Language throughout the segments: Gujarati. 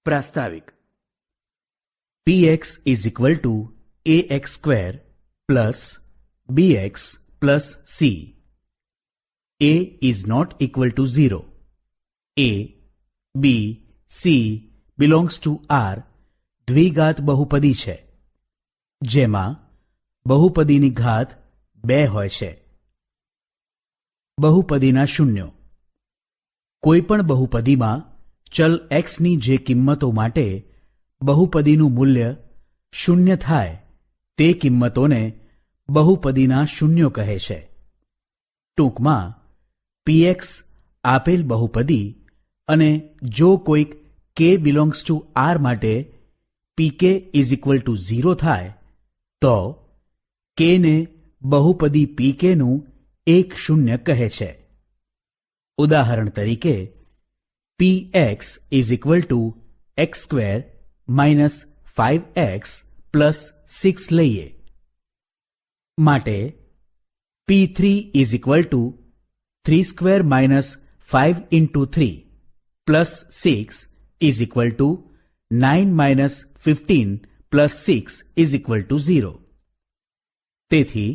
પ્રાસ્તાવિક. px is equal to ax square plus bx plus c. a is not equal to 0. a, b, c belongs to R દ્વિઘાત બહુપદી છે, જેમાં બહુપદીની ઘાત 2 હોય છે. બહુપદીના શૂન્યો. કોઈપણ બહુપદીમાં ચલ x ની જે કિંમતો માટે બહુપદીનું મૂલ્ય શૂન્ય થાય તે કિંમતોને બહુપદીના શૂન્યો કહે છે. ટૂંકમાં px આપેલ બહુપદી અને જો કોઈક k belongs to R માટે pk is equal to 0 થાય તો k ને બહુપદી pk નું એક શૂન્ય કહે છે. ઉદાહરણ તરીકે px is equal to x square minus 5x plus 6 લઈએ. માટે p3 is equal to 3 square minus 5 into 3 plus 6 is equal to 9 minus 15 plus 6 is equal to 0. તેથી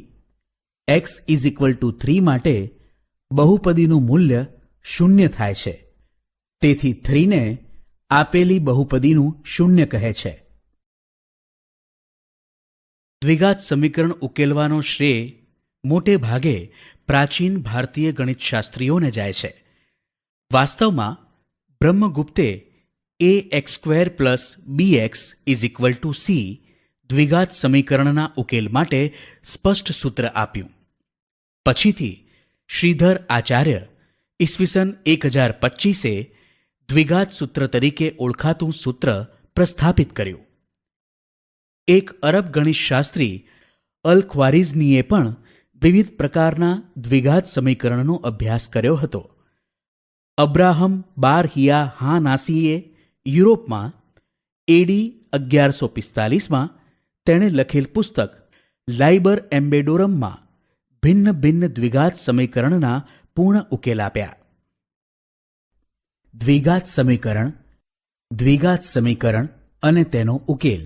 x is equal to 3 માટે બહુપદીનું મૂલ્ય શૂન્ય થાય છે. તેથી 3 ને આપેલી બહુપદીનું શૂન્ય કહે છે. દ્વિઘાત સમીકરણ ઉકેલવાનો શ્રેય મોટે ભાગે પ્રાચીન ભારતીય ગણિતશાસ્ત્રીઓને જાય છે. વાસ્તવમાં બ્રહ્મગુપ્તે ax square plus bx is equal two c દ્વિઘાત સમીકરણના ઉકેલ માટે સ્પષ્ટ સૂત્ર આપ્યું. પછીથી શ્રીધર આચાર્ય ઈસવીસન 1025એ દ્વિઘાત સૂત્ર તરીકે ઓળખાતું સૂત્ર પ્રસ્થાપિત કર્યું. એક અરબ ગણિતશાસ્ત્રી અલ ખ્વારિઝમીએ પણ વિવિધ પ્રકારના દ્વિઘાત સમીકરણનો અભ્યાસ કર્યો હતો. અબ્રાહમ બારહિયા હાનાસીએ યુરોપમાં એડી 1145માં તેણે લખેલ પુસ્તક લાઇબર એમ્બેડોરમમાં ભિન્ન ભિન્ન દ્વિઘાત સમીકરણના પૂર્ણ ઉકેલ આપ્યા. દ્વિઘાત સમીકરણ અને તેનો ઉકેલ.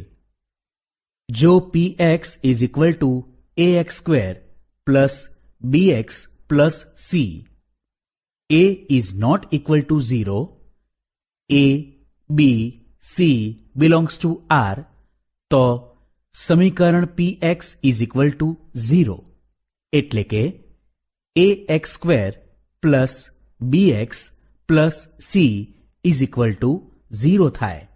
જો px is equal to ax square plus bx plus c, a is not equal to 0, a, b, c belongs to R, તો સમીકરણ px is equal to 0 એટલે કે ax square plus bx plus c is equal to 0 થાય.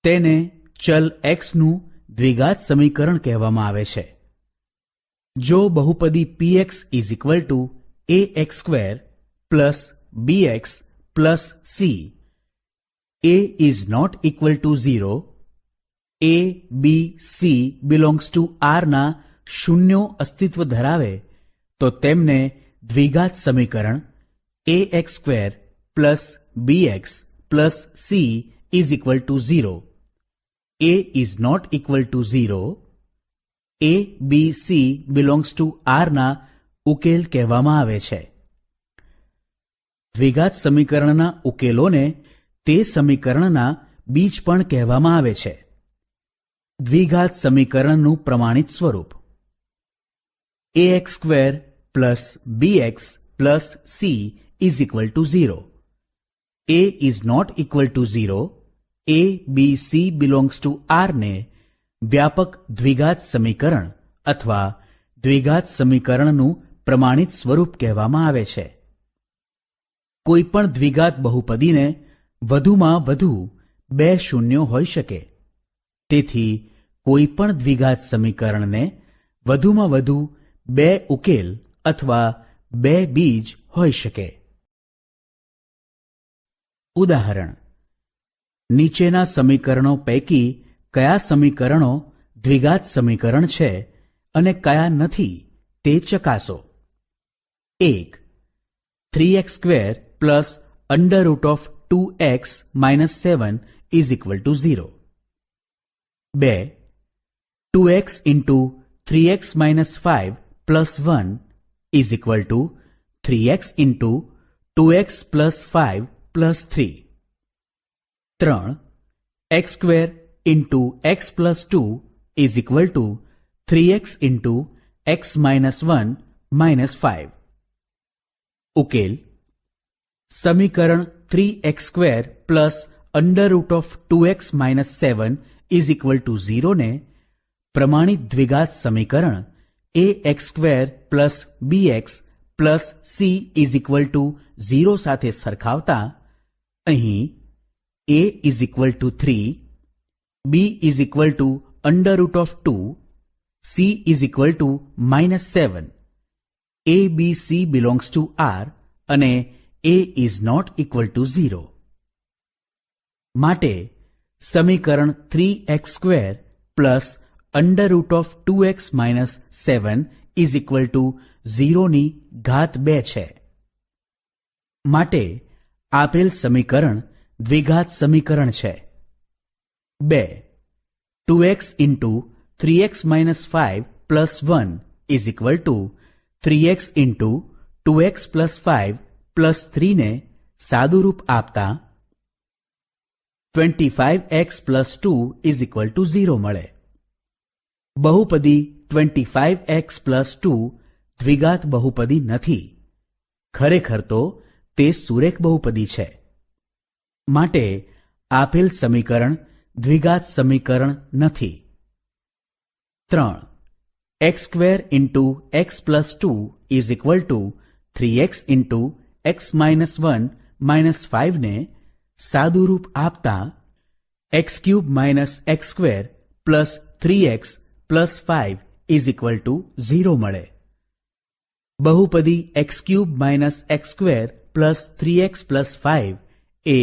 તેને ચલ x નું દ્વિઘાત સમીકરણ કહેવામાં આવે છે. જો બહુપદી px is equal to ax square plus bx plus c, a is not equal to 0, a, b, c belongs to R ના શૂન્યો અસ્તિત્વ ધરાવે તો તેમને દ્વિઘાત સમીકરણ ax square plus bx plus c is equal to 0, a is not equal to 0, a, b, c belongs to R ના ઉકેલ કહેવામાં આવે છે. દ્વિઘાત સમીકરણના ઉકેલોને તે સમીકરણના બીજ પણ કહેવામાં આવે છે. દ્વિઘાત સમીકરણનું પ્રમાણિત સ્વરૂપ ax square plus bx plus c is equal to 0, a is not equal to 0, a, b, c belongs to R ને વ્યાપક દ્વિઘાત સમીકરણ અથવા દ્વિઘાત સમીકરણનું પ્રમાણિત સ્વરૂપ કહેવામાં આવે છે. કોઈપણ દ્વિઘાત બહુપદીને વધુમાં વધુ 2 શૂન્યો હોઈ શકે. તેથી કોઈપણ દ્વિઘાત સમીકરણને વધુમાં વધુ 2 ઉકેલ અથવા 2 બીજ હોઈ શકે. ઉદાહરણ. નીચેના સમીકરણો પૈકી કયા સમીકરણો દ્વિઘાત સમીકરણ છે અને કયા નથી તે ચકાસો. 1. 3x square plus under root of 2x minus 7 is equal to 0. 2. 2x into 3x minus 5 plus 1 is equal to 3x into 2x plus 5 plus 3. 3 x square into x plus 2 is equal two 3x into x minus 1 minus 5. ઉકેલ સમીકરણ 3x square plus under root of 2x minus 7 is equal to 0 ને પ્રમાણિત દ્વિઘાત સમીકરણ ax square plus bx plus c is equal to 0 સાથે સરખાવતા અહીં a is equal to 3, b is equal to under root of 2, c is equal to minus 7, a b c belongs to r અને a is not equal to 0. માટે સમીકરણ 3x square plus under root of 2x minus 7 is equal to 0 ઘાત 2 છે. માટે આપેલ સમીકરણ દ્વિઘાત સમીકરણ છે. 2 2x into 3x minus 5 plus 1 is equal two 3x into 2x plus 5 plus 3 ને સાદુરૂપ આપતા 25x plus 2 is equal to 0 મળે. બહુપદી 25x પ્લસ 2 દ્વિઘાત બહુપદી નથી, ખરેખર તો તે સુરેખ બહુપદી છે. માટે આપેલ સમીકરણ દ્વિઘાત સમીકરણ નથી. 3 x square into x plus 2 is equal two 3x into x minus 1 minus 5 ને સાદુરૂપ આપતા x cube minus x square plus 3x plus 5 is equal to 0 મળે. બહુપદી x cube minus x square plus 3x plus 5 એ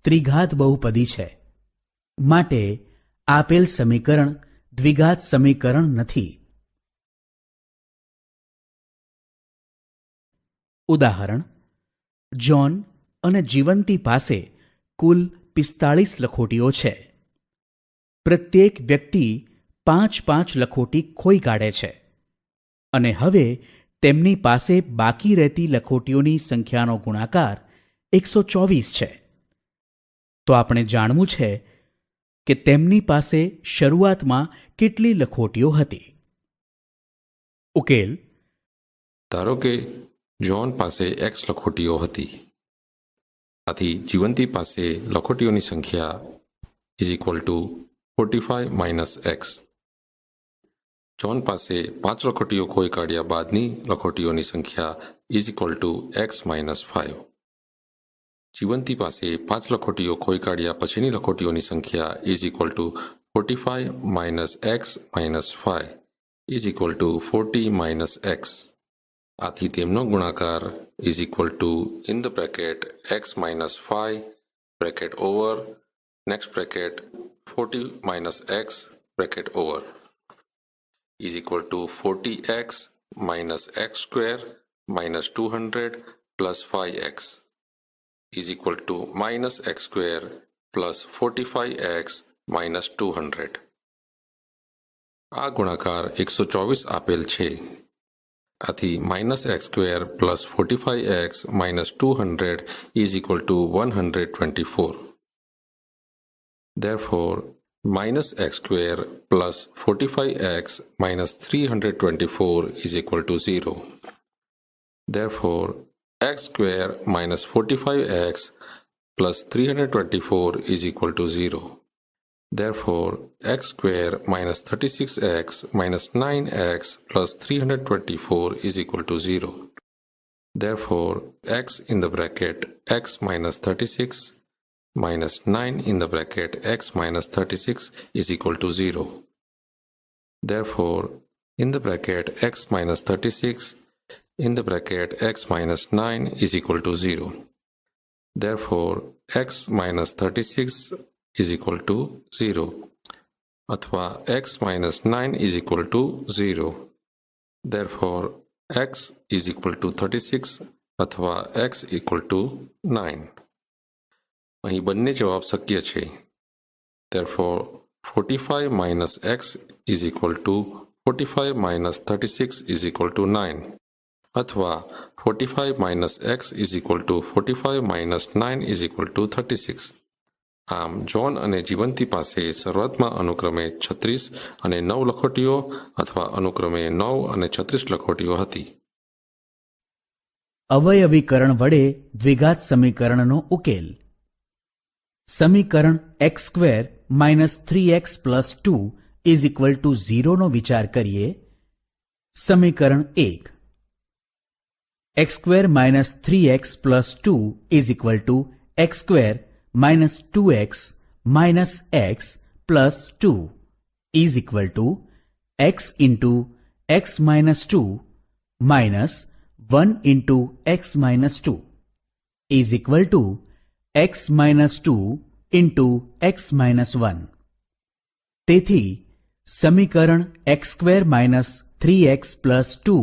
ત્રિઘાત બહુપદી છે. માટે આપેલ સમીકરણ દ્વિઘાત સમીકરણ નથી. ઉદાહરણ જ્હોન અને જીવંતી પાસે કુલ 45 લખોટીઓ છે. પ્રત્યેક વ્યક્તિ 5-5 લખોટી ખોઈ કાઢે છે અને હવે તેમની પાસે બાકી રહેતી લખોટીઓની સંખ્યાનો ગુણાકાર 124 છે. તો આપણે જાણવું છે કે તેમની પાસે શરૂઆતમાં કેટલી લખોટીઓ હતી. ઉકેલ ધારો કે જ્હોન પાસે x લખોટીઓ હતી, આથી જીવંતી પાસે લખોટીઓની સંખ્યા is equal two 45 minus x. John પાસે 5 લખોટીઓ ખોઈ કાઢ્યા બાદની લખોટીઓની સંખ્યા is equal two x minus 5. જીવંતી પાસે 5 લખોટીઓ ખોઈ કાઢ્યા પછીની લખોટીઓની સંખ્યા is equal two 45 minus x minus 5 is equal two 40 minus x. આથી તેમનો ગુણાકાર is equal two in the bracket x minus 5 bracket over next bracket 40 minus x bracket over is equal two 40x minus x square minus 200 plus 5x is equal to minus x square plus 45x minus 200. આ ગુણાકાર 124 આપેલ છે. આથી minus x square plus 45x minus 200 is equal two 124. Therefore, minus x square plus 45x minus 324 is equal to 0. Therefore, x square minus 45x plus 324 is equal to 0. Therefore, x square minus 36x minus 9x plus 324 is equal to 0. Therefore, x in the bracket x minus 36 minus 9 in the bracket x minus 36 is equal to 0. Therefore, in the bracket x minus 36 in the bracket x minus 9 is equal to 0. Therefore, x minus 36 is equal to 0. अथवा x minus 9 is equal to 0. Therefore, x is equal to 36 अथवा x equal to 9. અહીં બંને જવાબ શક્ય છે. Therefore, 45 minus x is equal to 45 minus 36 is equal to 9. अथवा 45 minus x is equal to 45 minus 9 is equal to 36. આમ જ્હોન અને જીવંતી પાસે શરૂઆતમાં અનુક્રમે 36 અને 9 લખોટીઓ અથવા અનુક્રમે 9 અને 36 લખોટીઓ હતી. અવયવીકરણ વડે દ્વિઘાત સમીકરણનો ઉકેલ. સમીકરણ x square minus 3x plus 2 is equal to 0 નો વિચાર કરીએ. સમીકરણ 1 x square minus 3x plus 2 is equal two x square minus 2x minus x plus 2 is equal two x into x minus 2 minus 1 into x minus 2 is equal two x minus 2 into x minus 1. તેથી સમીકરણ x square minus 3x plus 2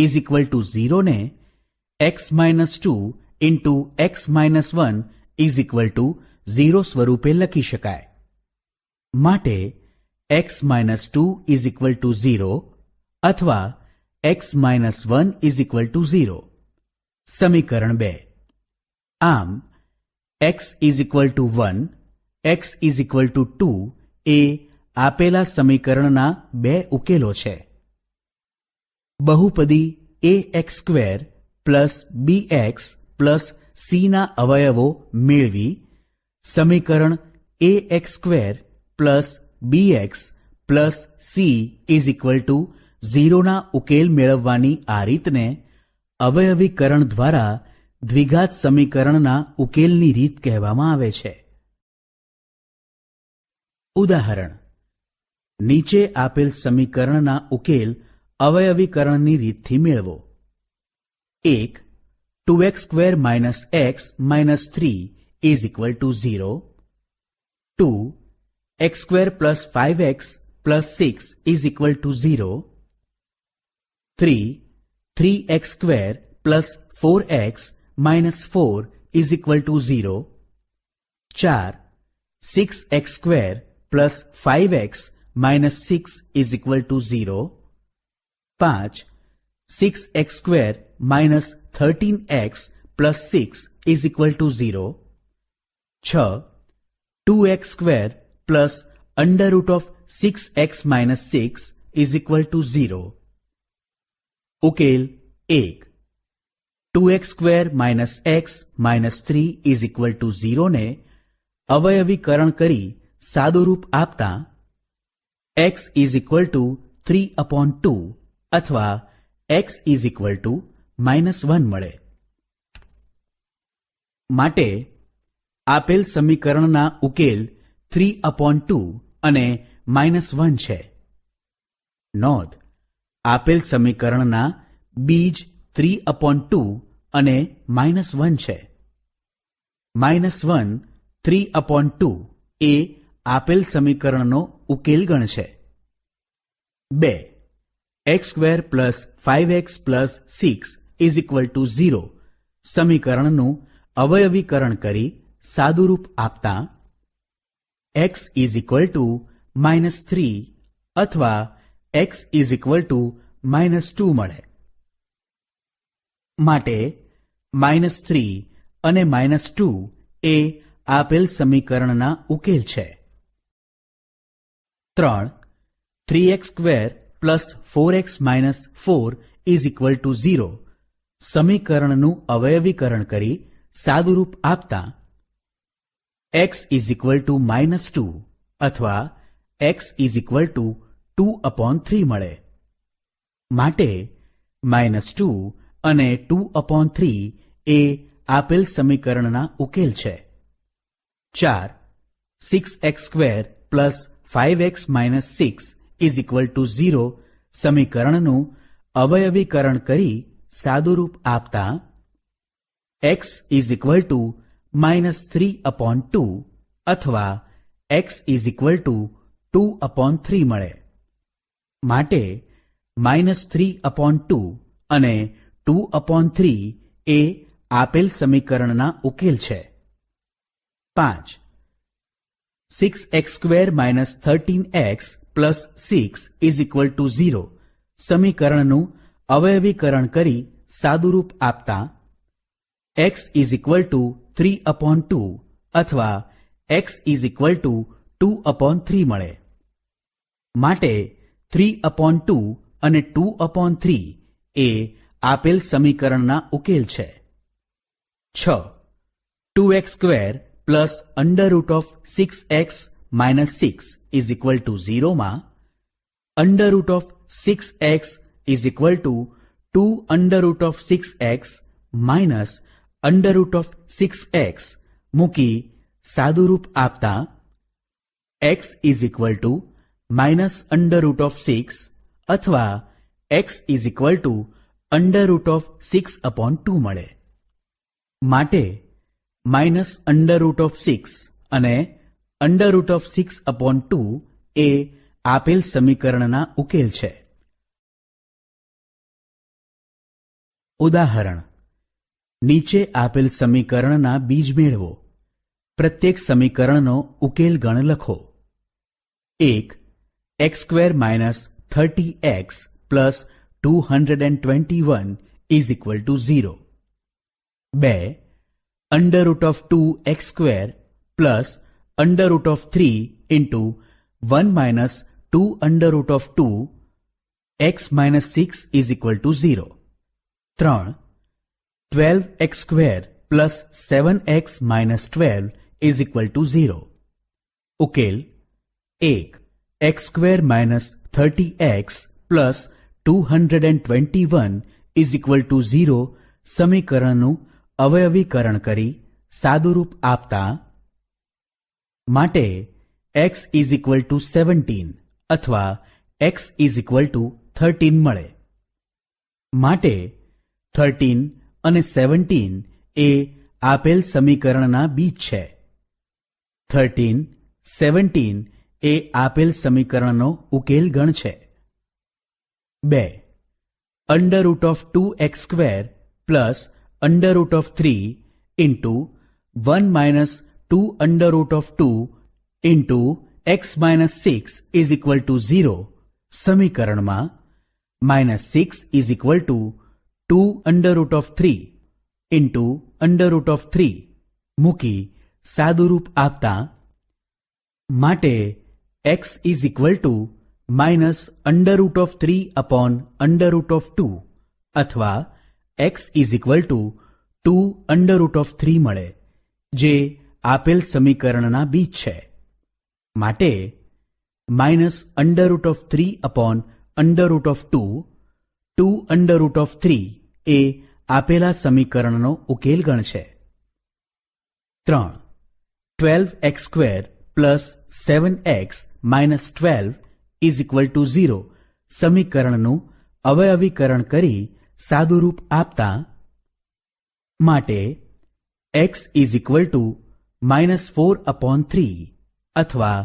is equal to 0 ને x minus 2 into x minus 1 is equal to 0 સ્વરૂપે લખી શકાય. માટે x minus 2 is equal to 0 અથવા x minus 1 is equal to 0. સમીકરણ 2. આમ x is equal to 1, x is equal two 2 એ આપેલા સમીકરણના બે ઉકેલો છે. બહુપદી ax square plus bx plus c ના અવયવો મેળવી સમીકરણ ax square plus bx plus c is equal to 0 ના ઉકેલ મેળવવાની આ રીતને અવયવીકરણ દ્વારા દ્વિઘાત સમીકરણના ઉકેલની રીત કહેવામાં આવે છે. ઉદાહરણ: નીચે આપેલ સમીકરણના ઉકેલ અવયવીકરણની રીતથી મેળવો. 1. 2x square minus x minus 3 is equal to 0. 2. x square plus 5x plus 6 is equal to 0. 3. 3x square plus 4x minus 4 is equal to 0. 4. 6x square plus 5x minus 6 is equal to 0. 5. 6x square minus 13x plus 6 is equal to 0. 6. 2x square plus under root of 6x minus 6 is equal to 0. ઉકેલ 1. 2x square minus x minus 3 is equal to 0 ને અવયવીકરણ કરી સાદુરૂપ આપતા x ઇઝ ઇક્વલ ટુ 3/2 અથવા x ઇઝ ઇક્વલ ટુ -1 મળે. માટે આપેલ સમીકરણના ઉકેલ 3/2 અને -1 છે. નોંધ: આપેલ સમીકરણના બીજ 3/2 અને -1 છે. -1 3/2 એ આપેલ સમીકરણનો ઉકેલ ગણશે. 2. x square plus 5x plus 6 is equal to 0 સમીકરણનું અવયવીકરણ કરી સાદુરૂપ આપતા x ઇઝ ઇક્વલ ટુ -3 અથવા x ઇઝ ઇક્વલ ટુ -2 મળે. માટે -3 અને -2 એ આપેલ સમીકરણના ઉકેલ છે. 3. 3x square plus 4x minus 4 is equal to 0 સમીકરણનું અવયવીકરણ કરી સાદુરૂપ આપતા x ઇઝ ઇક્વલ ટુ -2 અથવા x ઇઝ ઇક્વલ ટુ 2/3 મળે. માટે -2 અને 2/3 એ આપેલ સમીકરણના ઉકેલ છે. 4. 6x square plus 5x minus 6 is equal to 0 સમીકરણનું અવયવીકરણ કરી સાદુરૂપ આપતા x ઇઝ ઇક્વલ ટુ -3/2 અથવા x ઇઝ ઇક્વલ ટુ 2/3 મળે. માટે -3/2 અને 2/3 એ આપેલ સમીકરણના ઉકેલ છે. 5. 6x square minus 13x plus 6 is equal to 0 સમીકરણનું અવયવીકરણ કરી સાદુરૂપ આપતા x ઇઝ ઇક્વલ ટુ 3/2 અથવા x ઇઝ ઇક્વલ ટુ 2/3 મળે. માટે 3/2 અને 2/3 એ આપેલ સમીકરણના ઉકેલ છે. 6. 2x² plus √6x - 6 is equal to 0 માં √6x is equal two 2√6x minus √6x મૂકી સાદુરૂપ આપતા x ઇઝ ઇક્વલ ટુ -√6 અથવા x ઇઝ ઇક્વલ ટુ √6/2 મળે. માટે -√6 અને √6/2 એ આપેલ સમીકરણના ઉકેલ છે. ઉદાહરણ: નીચે આપેલ સમીકરણના બીજ મેળવો. પ્રત્યેક સમીકરણનો ઉકેલ ગણ લખો. 1. x² - 30x plus 221 is equal to 0. 2. √2x² plus √3 into 1 - 2√2 x - 6 is equal to 0. 3. 12x² plus 7x - 12 is equal to 0. ઉકેલ: 1. x² - 30x plus 221 is equal to 0 સમીકરણનું અવયવીકરણ કરી સાદુરૂપ આપતા માટે x ઇઝ ઇક્વલ ટુ 17 અથવા x ઇઝ ઇક્વલ ટુ 13 મળે. માટે 13 અને 17 એ આપેલ સમીકરણના બીજ છે. 13, 17 એ આપેલ સમીકરણનો ઉકેલ ગણ છે. 2. √2x² plus √3 into 1 - 2√2 into x - 6 is equal to 0 સમીકરણમાં -6 ઇઝ ઇક્વલ ટુ 2√3 ઇન્ટુ √3 મૂકી સાદુરૂપ આપતા માટે x ઇઝ ઇક્વલ ટુ -√3/√2 અથવા x ઇઝ ઇક્વલ ટુ 2√3 મળે, જે આપેલ સમીકરણના બીજ છે. માટે -√3/√2 2√3 એ આપેલા સમીકરણનો ઉકેલ ગણ છે. 3. 12x² plus 7x - 12 is equal to 0 સમીકરણનું અવયવીકરણ કરી સાદુરૂપ આપતા માટે x ઇઝ ઇક્વલ ટુ -4/3 અથવા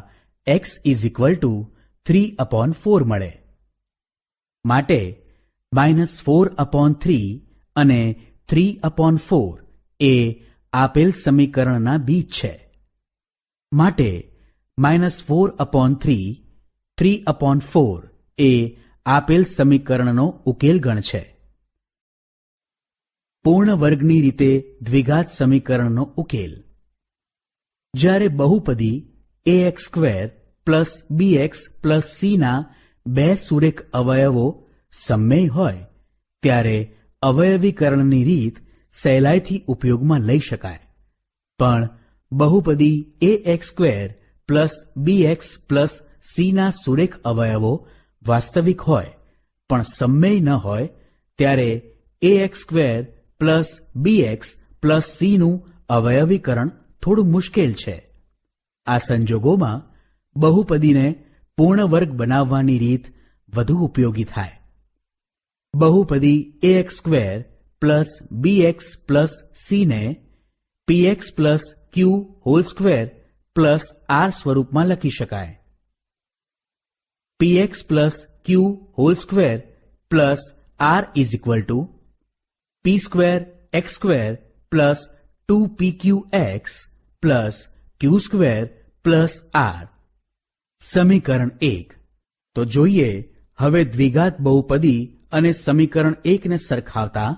x ઇઝ ઇક્વલ ટુ 3/4 મળે. માટે -4/3 અને 3/4 એ આપેલ સમીકરણના બીજ છે. માટે -4/3 3/4 એ આપેલ સમીકરણનો ઉકેલ ગણ છે. પૂર્ણ વર્ગની રીતે દ્વિઘાત સમીકરણનો ઉકેલ: જ્યારે બહુપદી ax² plus bx plus c ના બે સુરેખ અવયવો સમમેય હોય ત્યારે અવયવીકરણની રીત સહેલાઈથી ઉપયોગમાં લઈ શકાય. પણ બહુપદી ax² plus bx plus c ના સુરેખ અવયવો વાસ્તવિક હોય પણ સમમેય ન હોય ત્યારે ax² plus bx plus c નું અવયવીકરણ થોડું મુશ્કેલ છે. આ સંજોગોમાં બહુપદીને પૂર્ણ વર્ગ બનાવવાની રીત વધુ ઉપયોગી થાય. બહુપદી ax² plus bx plus c ને px plus q hall square plus r સ્વરૂપમાં લખી શકાય. px plus q hall square plus r is equal two p² x² plus 2pqx plus q² plus r. સમીકરણ 1. તો જોઈએ હવે દ્વિઘાત બહુપદી અને સમીકરણ 1 ને સરખાવતા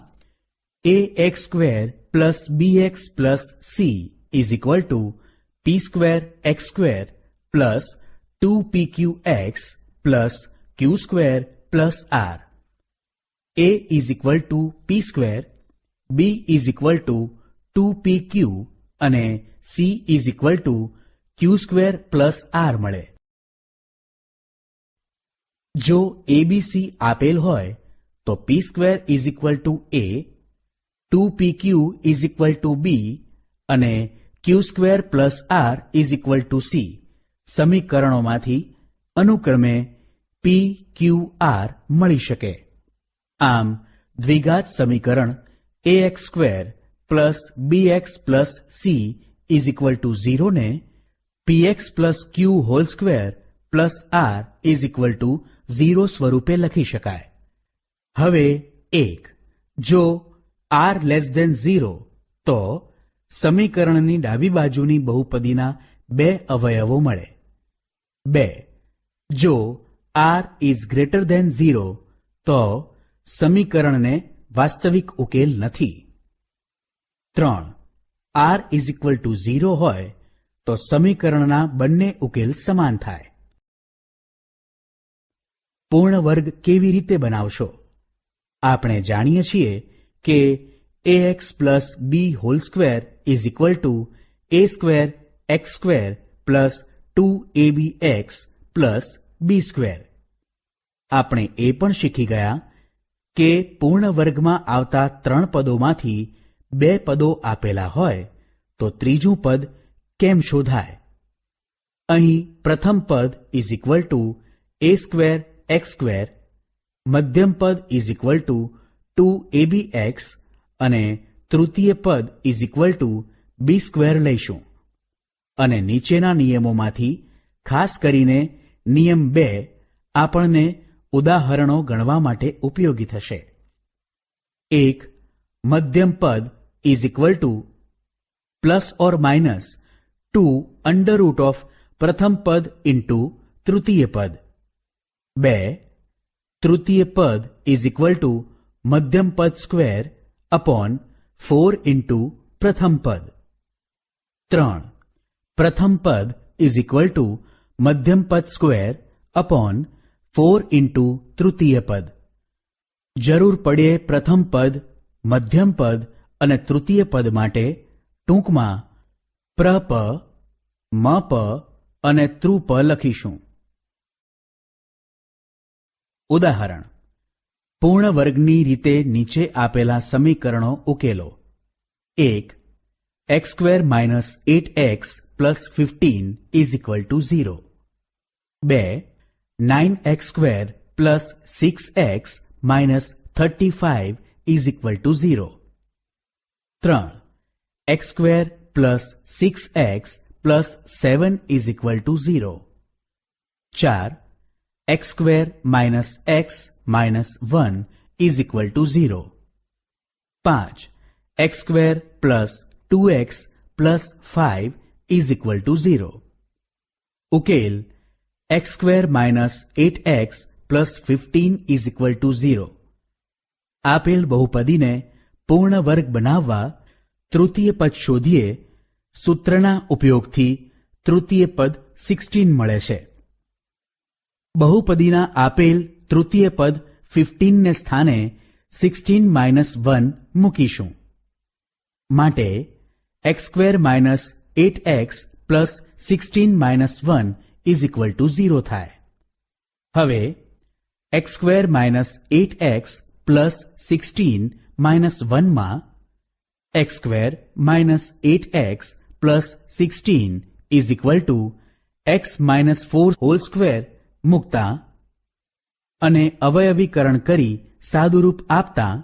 ax² plus bx plus c is equal to p p square x square plus 2pqx plus q square plus r. a is equal to p square, b is equal to 2pq અને c is equal to q square plus r મળે. જો એબીસી આપેલ હોય તો p square is equal to a, 2pq is equal to b અને q square plus r is equal two c સમીકરણોમાંથી અનુક્રમે પી ક્યુ આર મળી શકે. આમ દ્વિઘાત સમીકરણ ax square plus bx plus c is equal to 0 ને px plus q whole square plus r is equal to 0 સ્વરૂપે લખી શકાય. હવે 1. જો r લેસ ધેન 0 તો સમીકરણની ડાબી બાજુની બહુપદીના બે અવયવો મળે. 2. જો r ઇઝ ગ્રેટર ધેન 0 તો સમીકરણને વાસ્તવિક ઉકેલ નથી. 3. r ઇઝ ઇક્વલ ટુ 0 હોય તો સમીકરણના બંને ઉકેલ સમાન થાય. પૂર્ણ વર્ગ કેવી રીતે બનાવશો? આપણે જાણીએ છીએ કે ax plus b hall square is equal to a square x square plus 2abx plus b square. આપણે એ પણ શીખી ગયા કે પૂર્ણ વર્ગમાં આવતા 3 પદોમાંથી 2 પદો આપેલા હોય તો ત્રીજું પદ કેમ શોધાય? અહીં પ્રથમ પદ is equal to a square x square, મધ્યમ પદ ઇઝ ઇક્વલ ટુ 2abx અને તૃતીય પદ is equal to b square લઈશું. અને નીચેના નિયમોમાંથી ખાસ કરીને નિયમ 2 આપણને ઉદાહરણો ગણવા માટે ઉપયોગી થશે. 1. મધ્યમ પદ is equal two plus or minus 2 under root of પ્રથમ પદ ઇન્ટુ તૃતીય પદ. 2. તૃતીય પદ ઇઝ ઇક્વલ ટુ મધ્યમ પદ સ્ક્વેર અપોન 4 ઇન્ટુ પ્રથમ પદ. 3. પ્રથમ પદ ઇઝ ઇક્વલ ટુ મધ્યમ પદ સ્ક્વેર અપોન 4 ઇન્ટુ તૃતીય પદ. જરૂર પડે પ્રથમ પદ, મધ્યમ પદ અને તૃતીય પદ માટે ટૂંકમાં પ્રપ, મપ અને તૃપ લખીશું. ઉદાહરણ: પૂર્ણ વર્ગની રીતે નીચે આપેલા સમીકરણો ઉકેલો. 1. X square minus 8x plus 15 is equal to 0. 2. 9x square plus 6x minus 35 is equal to 0. 3. X square plus 6x plus 7 is equal to 0. 4. X square minus x minus 1 is equal to 0. 5. X square plus 2x plus 5 is equal to 0. ઉકેલ: x square minus 8x plus 15 is equal to 0. આપેલ બહુપદીને પૂર્ણ વર્ગ બનાવવા તૃતીય પદ શોધીએ. સૂત્રના ઉપયોગથી તૃતીય પદ 16 મળે છે. બહુપદીના આપેલ તૃતીય પદ 15 ને સ્થાને 16 માઇનસ 1 મૂકીશું. માટે x square minus 8x plus 16 minus 1 is equal to 0 થાય. હવે x square minus 8x plus 16 minus 1 માં x square minus 8x plus 16 is equal two x minus 4 whole square મૂકતા અને અવયવીકરણ કરી સાદુરૂપ આપતા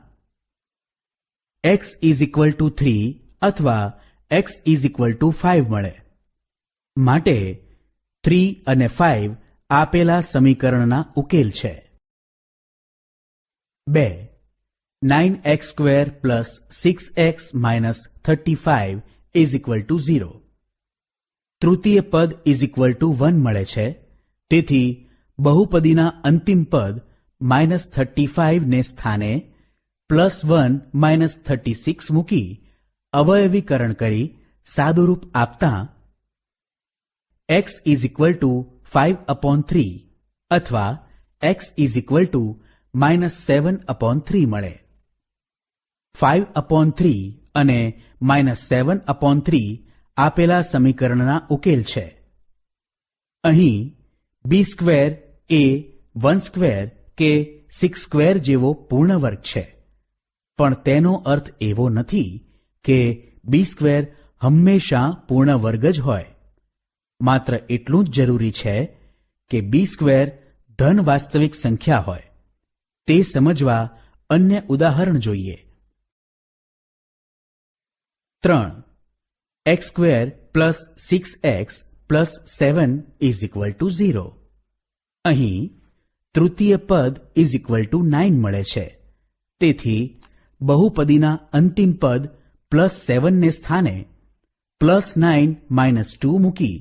એક્સ ઇઝ ઇક્વલ ટુ 3 અથવા એક્સ ઇઝ ઇક્વલ ટુ 5 મળે. માટે 3 અને 5 આપેલા સમીકરણના ઉકેલ છે. 2. 9x square plus 6x minus 35 is equal to 0. તૃતીય પદ ઇઝ ઇક્વલ ટુ 1 મળે છે. તેથી બહુપદીના અંતિમ પદ માઇનસ 35 ને સ્થાને પ્લસ 1 માઇનસ 36 મૂકી અવયવીકરણ કરી સાદુરૂપ આપતા x ઇઝ ઇક્વલ ટુ 5/3 અથવા x ઇઝ ઇક્વલ ટુ -7/3 મળે. 5/3 અને -7/3 આપેલા સમીકરણના ઉકેલ છે. અહીં બી સ્ક્વેર એ 1 સ્ક્વેર કે 6 સ્ક્વેર જેવો પૂર્ણ વર્ગ છે, પણ તેનો અર્થ એવો નથી કે બી સ્ક્વેર હંમેશા પૂર્ણ વર્ગ જ હોય. માત્ર એટલું જ જરૂરી છે કે બી સ્ક્વેર ધન વાસ્તવિક સંખ્યા હોય. તે સમજવા અન્ય ઉદાહરણ જોઈએ. 3. x square plus 6x plus 7 is equal to 0. અહીં તૃતીય પદ ઇઝ ઇક્વલ ટુ 9 મળે છે. તેથી બહુપદીના અંતિમ પદ +7 ને સ્થાને +9 -2 મૂકી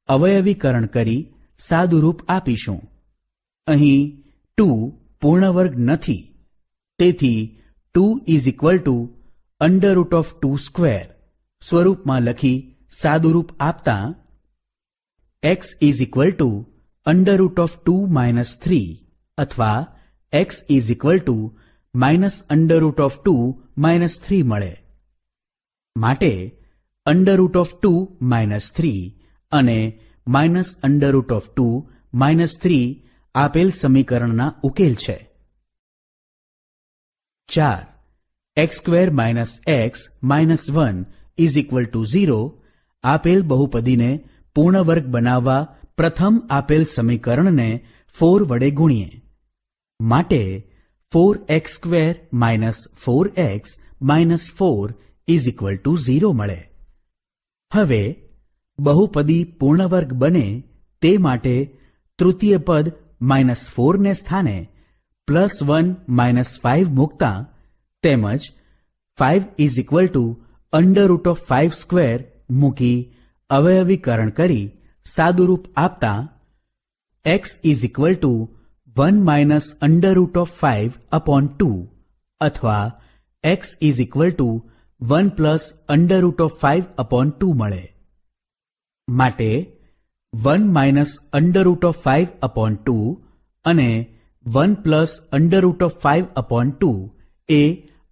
અવયવીકરણ કરી સાદુરૂપ આપીશું. અહીં 2 પૂર્ણ વર્ગ નથી, તેથી 2 ઇઝ ઇક્વલ ટુ √2 સ્ક્વેર સ્વરૂપમાં લખી સાદુરૂપ આપતા x ઇઝ ઇક્વલ ટુ √2 - 3 અથવા x ઇઝ ઇક્વલ ટુ -√2 - 3 મળે. માટે √2 - 3 અને -√2 - 3 આપેલ સમીકરણના ઉકેલ છે. 4. x square - x -1 is equal to 0 આપેલ બહુપદીને પૂર્ણ વર્ગ બનાવવા પ્રથમ આપેલ સમીકરણને 4 વડે ગુણીએ. માટે 4x square -4x -4 is equal to 0 મળે. હવે બહુપદી પૂર્ણ વર્ગ બને તે માટે તૃતીય પદ -4 ને સ્થાને +1 -5 મૂકતા તેમજ 5 ઇઝ ઇક્વલ ટુ √5 સ્ક્વેર મૂકી અવયવીકરણ કરી સાદુરૂપ આપતા x ઇઝ ઇક્વલ ટુ 1 -√5/2 અથવા x ઇઝ ઇક્વલ ટુ 1 +√5/2 મળે. માટે 1 -√5/2 અને 1 +√5/2 એ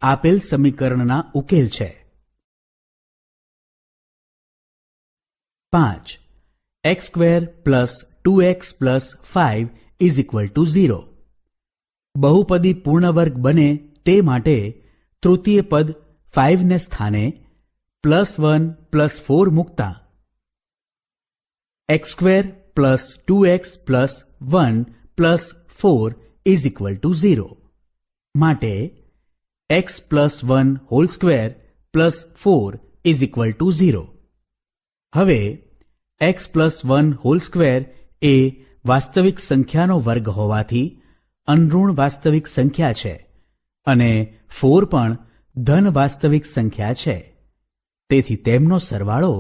આપેલ સમીકરણના ઉકેલ છે. 5. x square plus 2x plus 5 is equal to 0. બહુપદી પૂર્ણ વર્ગ બને તે માટે તૃતીય પદ 5 ને સ્થાને +1 +4 મૂકતા x square plus 2x plus 1 plus 4 is equal to 0. માટે x plus 1 whole square plus 4 is equal to 0. હવે x પ્લસ 1 હોલ સ્ક્વેર એ વાસ્તવિક સંખ્યાનો વર્ગ હોવાથી અનઋણ વાસ્તવિક સંખ્યા છે અને 4 પણ ધન વાસ્તવિક સંખ્યા છે. તેથી તેમનો સરવાળો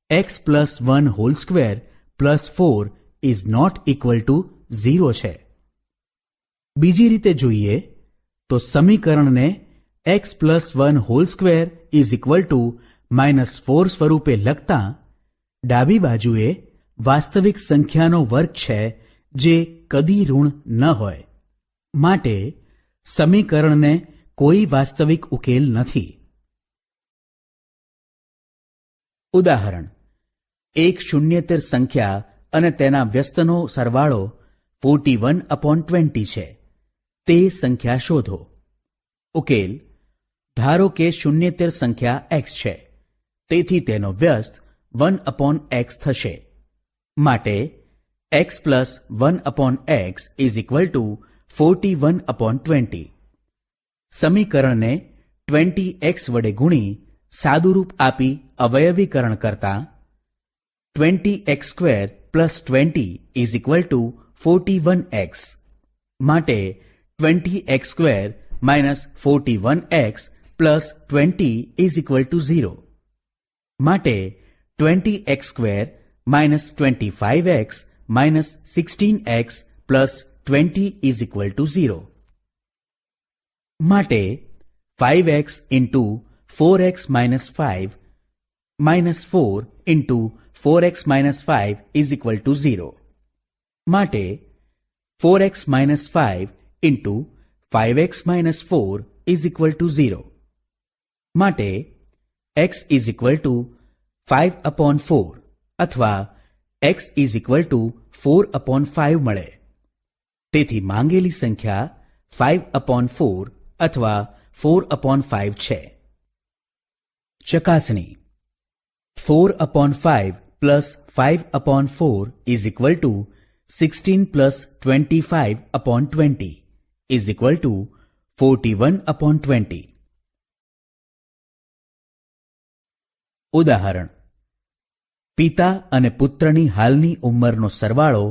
x plus 1 whole square plus 4 is not equal to 0 છે. બીજી રીતે જોઈએ તો સમીકરણને x plus 1 whole square is equal to -4 સ્વરૂપે લખતા ડાબી બાજુએ વાસ્તવિક સંખ્યાનો વર્ગ છે જે કદી ઋણ ન હોય. માટે સમીકરણને કોઈ વાસ્તવિક ઉકેલ નથી. ઉદાહરણ: એક શૂન્યેતર સંખ્યા અને તેના વ્યસ્તનો સરવાળો 41/20 છે. તે સંખ્યા શોધો. ઉકેલ: ધારો કે શૂન્યેતર સંખ્યા x છે, તેથી તેનો વ્યસ્ત 1/x થશે. માટે x plus 1/x is equal two 41/20. સમીકરણને 20x વડે ગુણી સાદુરૂપ આપી અવયવીકરણ કરતા 20x square plus 20 is equal two 41x. માટે 20x square minus 41x plus 20 is equal to 0. માટે 20x square minus 25x minus 16x plus 20 is equal to 0. માટે 5x into 4x minus 5 minus 4 into 4x minus 5 is equal to 0. માટે 4x minus 5 into 5x minus 4 is equal to 0. માટે x is equal to 5 upon 4 અથવા x is equal to 4 upon 5 મળે. તેથી માંગેલી સંખ્યા 5 upon 4 અથવા 4 upon 5 છે. ચકાસણી 4 upon 5 plus 5 upon 4 is equal to 16 plus 25 upon 20 is equal to 41 upon 20. ઉદાહરણ પિતા અને પુત્રની હાલની ઉંમરનો સરવાળો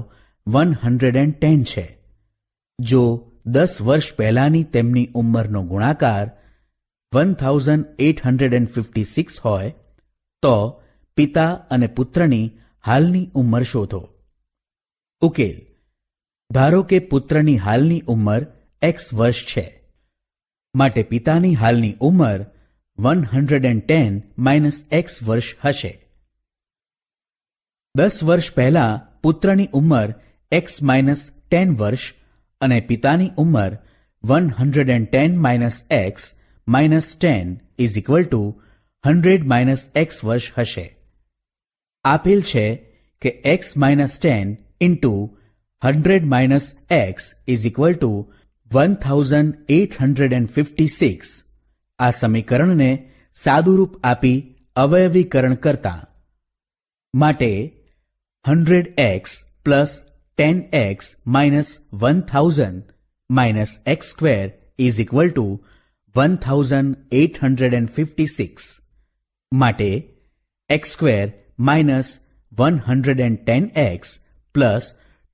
110 છે. જો 10 વર્ષ પહેલાની તેમની ઉંમરનો ગુણાકાર 1856 હોય તો પિતા અને પુત્રની હાલની ઉંમર શોધો. ઉકેલ ધારો કે પુત્રની હાલની ઉંમર x વર્ષ છે. માટે પિતાની હાલની ઉંમર 110 માઇનસ x વર્ષ હશે. 10 વર્ષ પહેલા પુત્રની ઉંમર x માઇનસ 10 વર્ષ અને પિતાની ઉંમર 110 minus x minus 10 is equal two 100 minus x વર્ષ હશે. આપેલ છે કે x minus 10 into 100 minus x is equal two 1856. આ સમીકરણને સાદુરૂપ આપી અવયવીકરણ કરતા માટે 100x plus 10x minus 1000 minus x square is equal two 1856. માટે x square minus 110x plus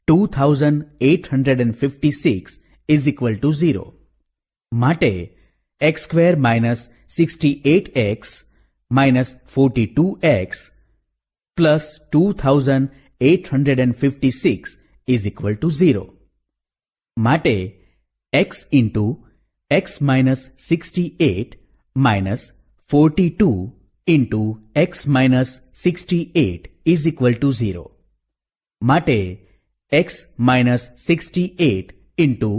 2856 is equal to 0. માટે x square minus 68x minus 42x plus 2856 is equal to 0. માટે x into x minus 68 minus 42 into x minus 68 is equal to 0. માટે x minus 68 into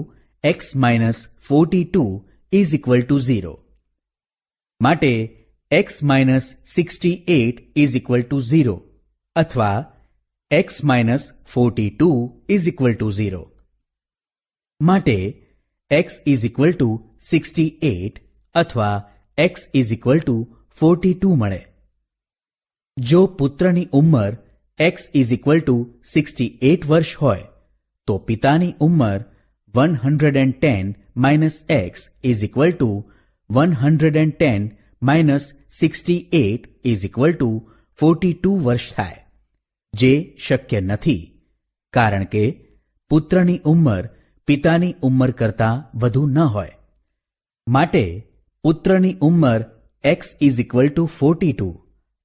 x minus 42 is equal to 0. માટે x minus 68 is equal to 0 અથવા x minus 42 is equal to 0. માટે x is equal to 68 અથવા x is equal to 42 મળે. જો પુત્રની ઉંમર x is equal to 68 વર્ષ હોય તો પિતાની ઉંમર 110 minus x is equal to 110 minus 68 is equal to 42 વર્ષ થાય, જે શક્ય નથી કારણ કે પુત્રની ઉંમર પિતાની ઉંમર કરતાં વધુ ન હોય. માટે પુત્રની ઉંમર x is equal to 42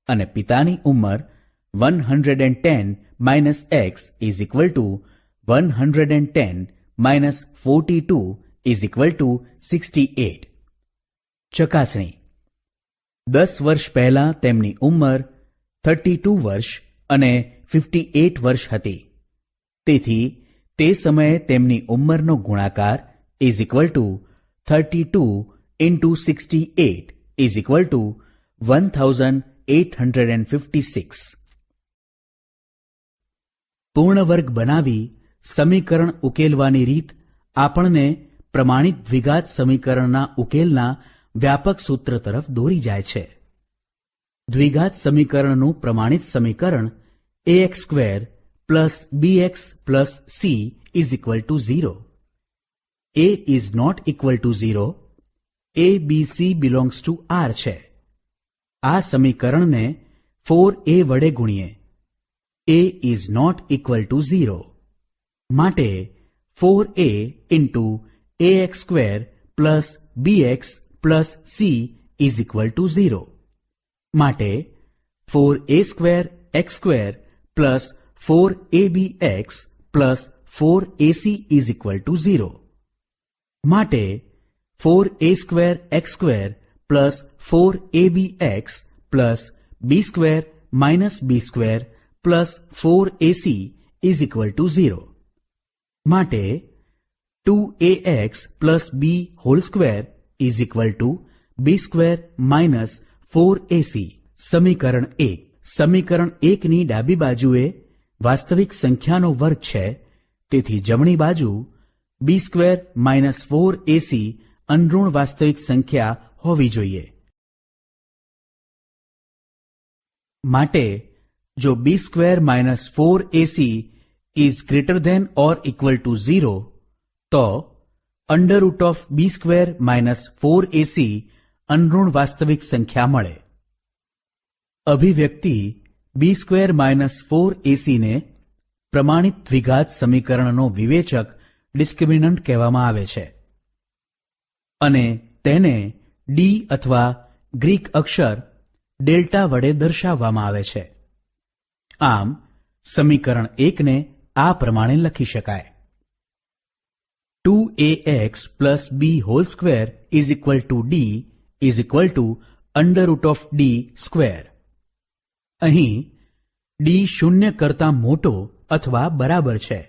અને પિતાની ઉંમર 110 minus x is equal to 110 minus 42 is equal to 68. ચકાસણી 10 વર્ષ પહેલા તેમની ઉંમર 32 વર્ષ અને 58 વર્ષ હતી. તેથી તે સમયે તેમની ઉંમરનો ગુણાકાર is equal to 32 into 68 is equal to 1856. પૂર્ણવર્ગ બનાવી સમીકરણ ઉકેલવાની રીત આપણને પ્રમાણિત દ્વિઘાત સમીકરણના ઉકેલના વ્યાપક સૂત્ર તરફ દોરી જાય છે. દ્વિઘાત સમીકરણનું પ્રમાણિત સમીકરણ ax square plus bx plus c is equal to 0. a is not equal to 0. a b c belongs to r છે. આ સમીકરણને 4a વડે ગુણીએ. a is not equal to 0. માટે 4a into ax square plus bx plus c is equal to 0. માટે 4a square x square plus 4abx plus 4ac is equal to 0. માટે 4a square x square plus 4abx plus b square minus b square plus 4ac is equal to 0. માટે 2ax plus b hall square is equal to b square minus 4ac. સમીકરણ 1. સમીકરણ 1ની ડાબી બાજુએ વાસ્તવિક સંખ્યાનો વર્ગ છે, તેથી જમણી બાજુ b સ્ક્વેર માઇનસ 4ac અનઋણ વાસ્તવિક સંખ્યા હોવી જોઈએ. માટે જો b square minus 4ac is greater than or equal to 0, તો under root of b square minus 4ac અનઋણ વાસ્તવિક સંખ્યા મળે. અભિવ્યક્તિ b સ્ક્વેર માઇનસ 4ac ને પ્રમાણિત દ્વિઘાત સમીકરણનો વિવેચક ડિસ્ક્રિમિનન્ટ કહેવામાં આવે છે અને તેને ડી અથવા ગ્રીક અક્ષર ડેલ્ટા વડે દર્શાવવામાં આવે છે. આમ સમીકરણ 1 ને આ પ્રમાણે લખી શકાય: 2ax plus b hall square is equal two d is equal to under root of d square. અહીં d શૂન્ય કરતાં મોટો અથવા બરાબર છે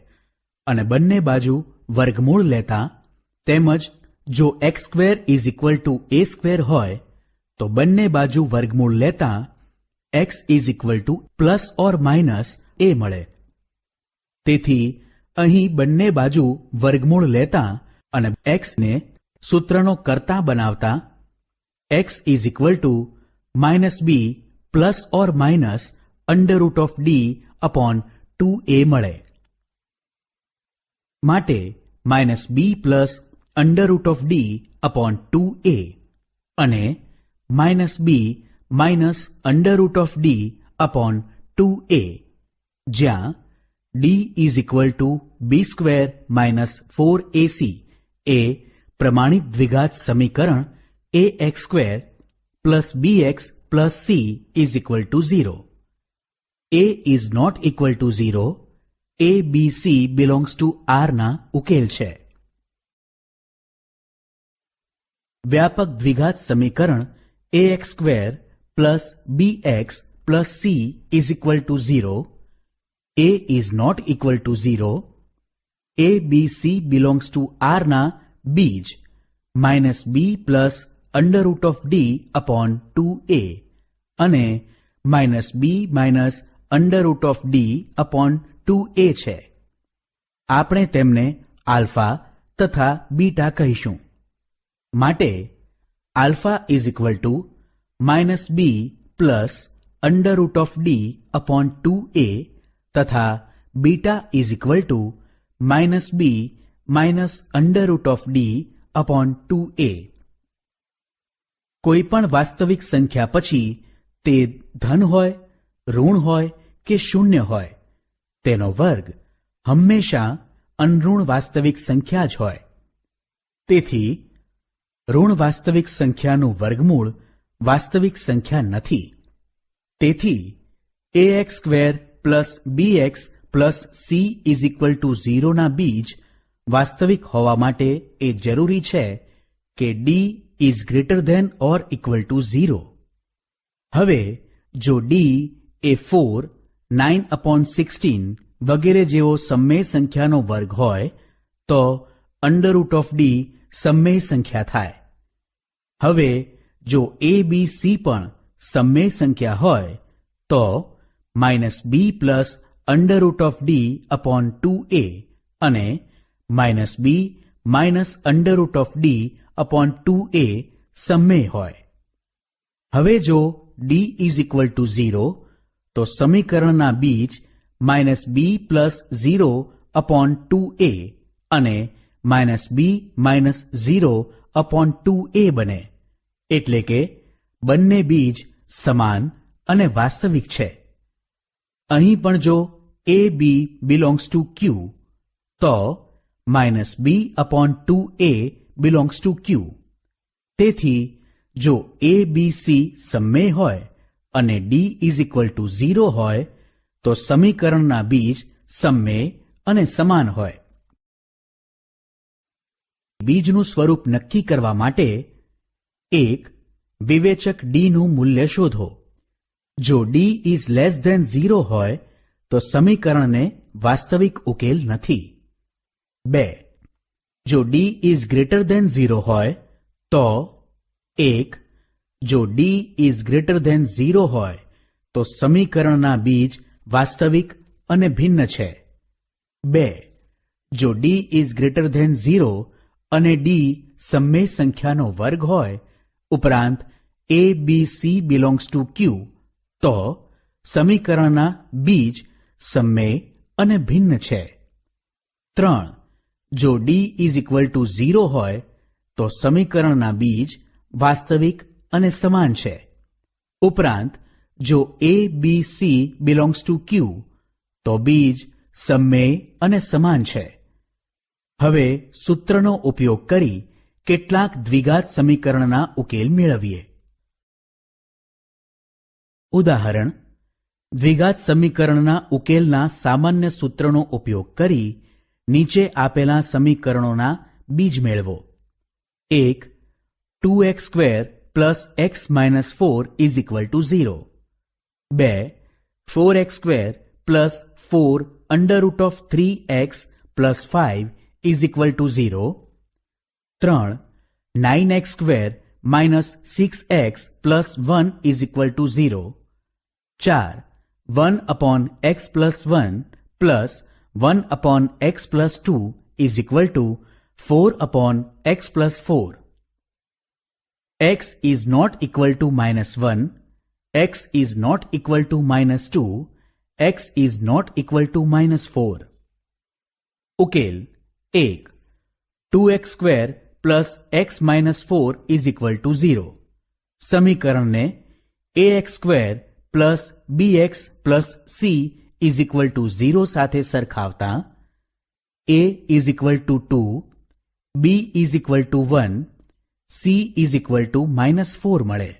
અને બંને બાજુ વર્ગમૂળ લેતા તેમજ જો x square is equal to a square હોય તો બંને બાજુ વર્ગમૂળ લેતા x is equal two plus or minus a મળે. તેથી અહીં બંને બાજુ વર્ગમૂળ લેતા અને x ને સૂત્રનો કર્તા બનાવતા x is equal to minus b plus or minus under root of d upon 2a મળે. માટે minus b plus under root of d upon 2a અને minus b minus under root of d upon 2a, જ્યાં d is equal to b square minus 4ac એ પ્રમાણિત દ્વિઘાત સમીકરણ ax square plus bx plus c is equal to 0. a is not equal to 0 a b c belongs to r ના ઉકેલ છે. વ્યાપક દ્વિઘાત સમીકરણ ax square plus bx plus c is equal to 0, a is not equal to 0 a b c belongs to r ના બીજ minus b plus under root of d upon 2a અને minus b minus under root of d upon 2a છે. આપણે તેમને આલ્ફા તથા બીટા કહીશું. માટે alpha is equal to minus b plus under root of d upon 2a તથા beta is equal to minus b minus under root of d upon 2a. કોઈ પણ વાસ્તવિક સંખ્યા પછી તે ધન હોય, ઋણ હોય કે શૂન્ય હોય, તેનો વર્ગ હંમેશા અનઋણ વાસ્તવિક સંખ્યા જ હોય. તેથી ઋણ વાસ્તવિક સંખ્યાનું વર્ગમૂળ વાસ્તવિક સંખ્યા નથી. તેથી ax square plus bx plus c is equal to 0 ના બીજ વાસ્તવિક હોવા માટે એ જરૂરી છે કે d is greater than or equal to 0. હવે જો d એ 4, 9 અપોન 16 વગેરે જેવો સમમેય સંખ્યાનો વર્ગ હોય તો અંડર રૂટ ઓફ d સમમેય સંખ્યા થાય. હવે જો a b c પણ સમમેય સંખ્યા હોય તો minus b plus under root of d upon 2a અને minus b minus under root of d upon 2a સમમેય હોય. હવે જો d ઇઝ ઇક્વલ ટુ 0 તો સમીકરણના બીજ minus b plus 0 upon 2a અને minus b minus 0 upon 2a બને. એટલે કે બંને બીજ સમાન અને વાસ્તવિક છે. અહીં પણ જો a b belongs to q તો minus b upon 2a belongs to q. તેથી જો a b c સમમેય હોય અને d ઇઝ ઇક્વલ ટુ 0 હોય તો સમીકરણના બીજ સમમેય અને સમાન હોય. બીજનું સ્વરૂપ નક્કી કરવા માટે એક વિવેચક d નું મૂલ્ય શોધો. જો d ઇઝ લેસ ધેન 0 હોય તો સમીકરણને વાસ્તવિક ઉકેલ નથી. 2. જો d ઇઝ ગ્રેટર ધેન 0 હોય તો 1. જો d ઇઝ ગ્રેટર ધેન 0 હોય તો સમીકરણના બીજ વાસ્તવિક અને ભિન્ન છે. 2. જો d ઇઝ ગ્રેટર ધેન 0 અને d સમમેય સંખ્યાનો વર્ગ હોય ઉપરાંત a b c belongs two q તો સમીકરણના બીજ સમમેય અને ભિન્ન છે. 3. જો d ઇઝ ઇક્વલ ટુ 0 હોય તો સમીકરણના બીજ વાસ્તવિક અને સમાન છે. ઉપરાંત જો a b c belongs two q તો બીજ સમમેય અને સમાન છે. હવે સૂત્રનો ઉપયોગ કરી કેટલાક દ્વિઘાત સમીકરણના ઉકેલ મેળવીએ. ઉદાહરણ: દ્વિઘાત સમીકરણના ઉકેલના સામાન્ય સૂત્રનો ઉપયોગ કરી નીચે આપેલા સમીકરણોના બીજ મેળવો. 1. 2x² plus x minus 4 is equal to 0. 2. 4x² plus 4 under root of 3x plus 5 is equal to 0. 3. 9x² minus 6x plus 1 is equal to 0. 4. 1 upon x plus 1 plus 1 upon x plus 2 is equal to 4 upon x plus 4. x is not equal to -1, x is not equal to -2, x is not equal to -4. ઉકેલ 1. 2x² plus x minus 4 is equal to 0. સમીકરણને ax² plus bx plus c is equal to 0 સાથે સરખાવતા a is equal two 2, b is equal to 1, c is equal to -4 મળે.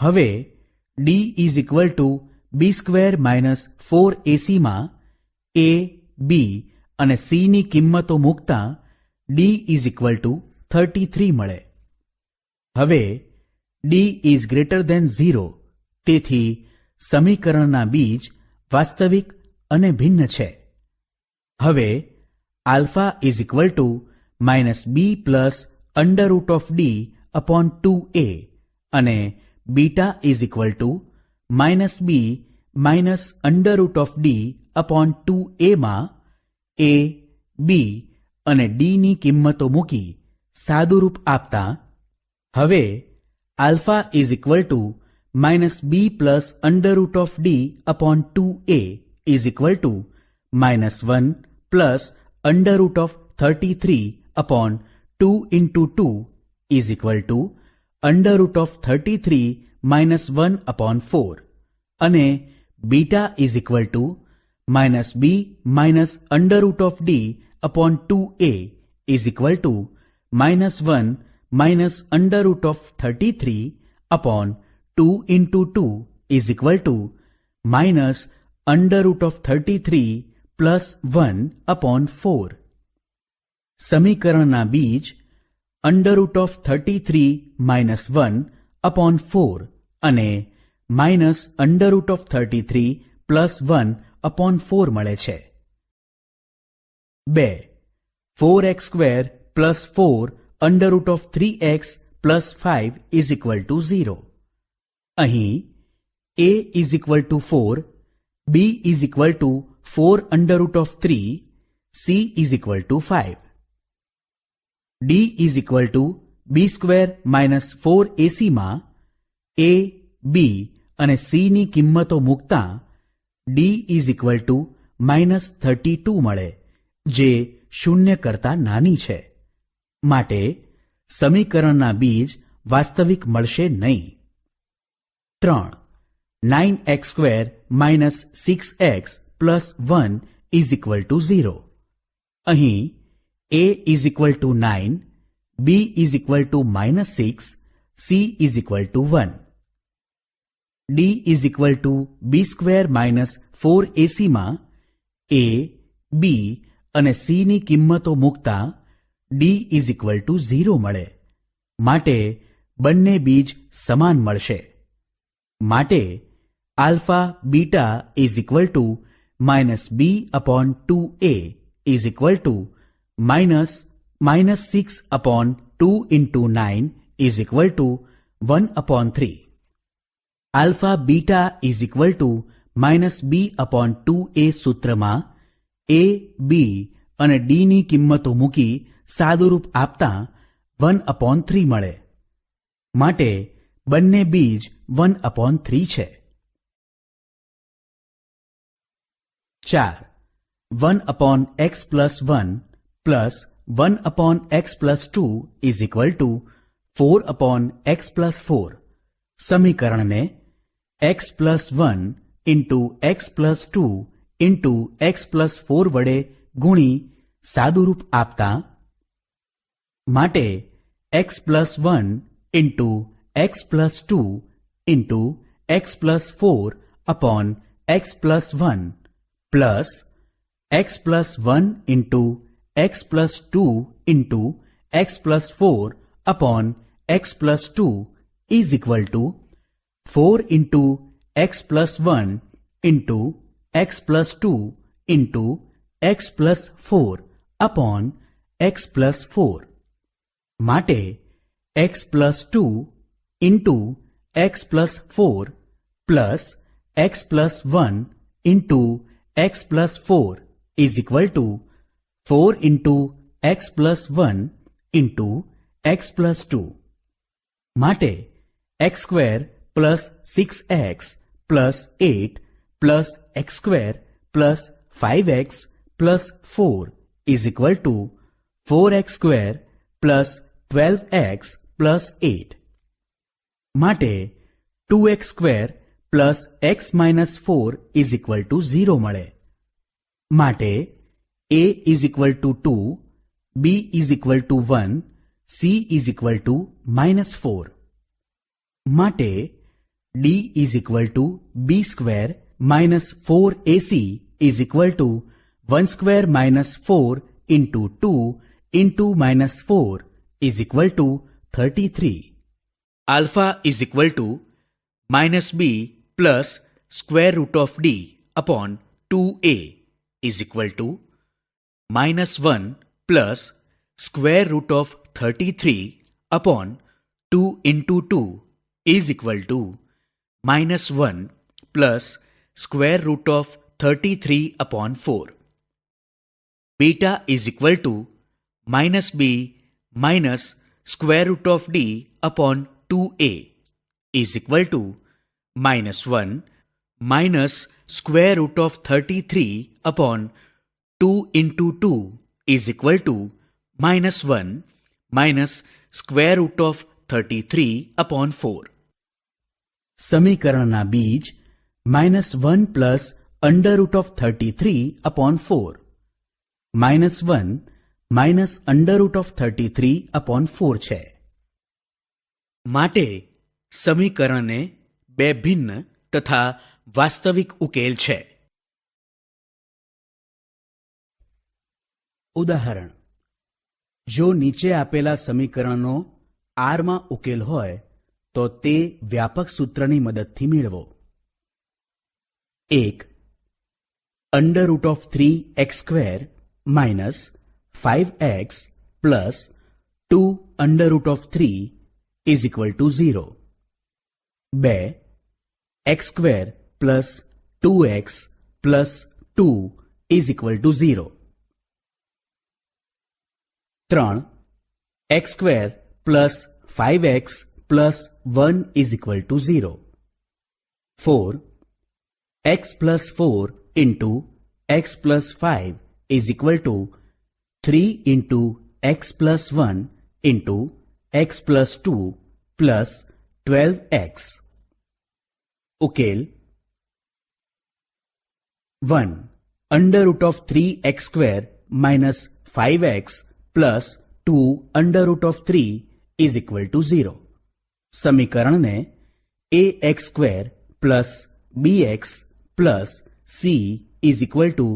હવે d is equal two b² minus 4ac માં a, b અને c ની કિંમતો મૂકતા d ઇઝ ઇક્વલ ટુ 33 મળે. હવે d ઇઝ ગ્રેટર ધેન 0, તેથી સમીકરણના બીજ વાસ્તવિક અને ભિન્ન છે. હવે alpha is equal to -b plus under root of d upon 2a અને beta is equal to -b minus under root of d upon 2a માં a, b અને d ની કિંમતો મૂકી સાદુરૂપ આપતા હવે alpha is equal to -b plus under root of d upon 2a is equal to -1 plus under root of 33 upon 2 into 2 is equal to under root of 33 minus 1 upon 4 અને beta is equal to -b minus under root of d upon 2a is equal to -1 minus under root of 33 upon 2 into 2 is equal to minus under root of 33 plus 1 upon 4. સમીકરણના બીજ under root of 33 minus 1 upon 4 અને minus under root of 33 plus 1 upon 4 મળે છે. 2. 4x² plus 4 under root of 3x plus 5 is equal to 0. અહીં a is equal to 4, b is equal to 4 under root of 3, c is equal to 5. d is equal two b² minus 4ac માં a, b અને c ની કિંમતો મૂકતા d ઇઝ ઇક્વલ ટુ -32 મળે, જે 0 કરતા નાની છે. માટે સમીકરણના બીજ વાસ્તવિક મળશે નહીં. 3. 9x² minus 6x plus 1 is equal to 0. અહીં a is equal to 9, b is equal to -6, c is equal to 1. d is equal to b² minus 4ac માં a, b અને c ની કિંમતો મૂકતા d is equal to 0 મળે. માટે બંને બીજ સમાન મળશે. માટે alpha beta is equal to minus b upon 2a is equal to minus 6 upon 2 into 9 is equal to 1 upon 3. Alpha beta is equal to minus b upon 2a સૂત્રમાં a, b અને d ની કિંમતો મૂકી સાદુરૂપ આપતા 1 upon 3 મળે. માટે બંને બીજ 1 upon 3 છે. 4. 1 upon x plus 1 plus 1 upon x plus 2 is equal to 4 upon x plus 4. સમીકરણને x plus 1 into x plus 2 into x plus 4 વડે ગુણી સાદુરૂપ આપતા માટે x plus 1 into x plus 2 into x plus 4 upon x plus 1 plus x plus 1 into x plus 2 into x plus 4 upon x plus 2 is equal to 4 into x plus 1 into x plus 2 into x plus 4 upon x plus 4. માટે x plus 2 into x plus 4 plus x plus 1 into x plus 4 is equal to 4 into x plus 1 into x plus 2. માટે x square plus 6x plus 8 plus x square plus 5x plus 4 is equal to 4x square plus 12x plus 8. માટે 2x square plus x minus 4 is equal to 0 મળે. માટે a is equal to 2, b is equal to 1, c is equal to minus 4. માટે d is equal to b square minus 4ac is equal to 1 square minus 4 into 2 into minus 4 is equal to 33. Alpha is equal to minus b plus square root of d upon 2a is equal to minus 1 plus square root of 33 upon 2 into 2 is equal to minus 1 plus square root of 33 upon 4. Beta is equal to minus b minus square root of d upon 2a is equal to minus 1 minus square root of 33 upon 2 into 2 is equal to minus 1 minus square root of 33 upon 4. સમીકરણના બીજ -1 plus under root of 33 upon 4 -1 minus under root of 33 upon 4 છે. માટે સમીકરણને બે ભિન્ન તથા વાસ્તવિક ઉકેલ છે. ઉદાહરણ: જો નીચે આપેલા સમીકરણનો આરમાં ઉકેલ હોય તો તે વ્યાપક સૂત્રની મદદથી મેળવો. 1. Under root of 3x square minus 5x plus 2 under root of 3 is equal to 0. 2. x square plus 2x plus 2 is equal to 0. 3. x square plus 5x plus 1 is equal to 0. 4. x plus 4 into x plus 5 is equal to 3 into x plus 1 into x plus 2 plus 12x. ઉકેલ: 1. Under root of 3x square minus 5x plus 2 under root of 3 is equal to 0. સમીકરણને ax square plus bx plus c is equal to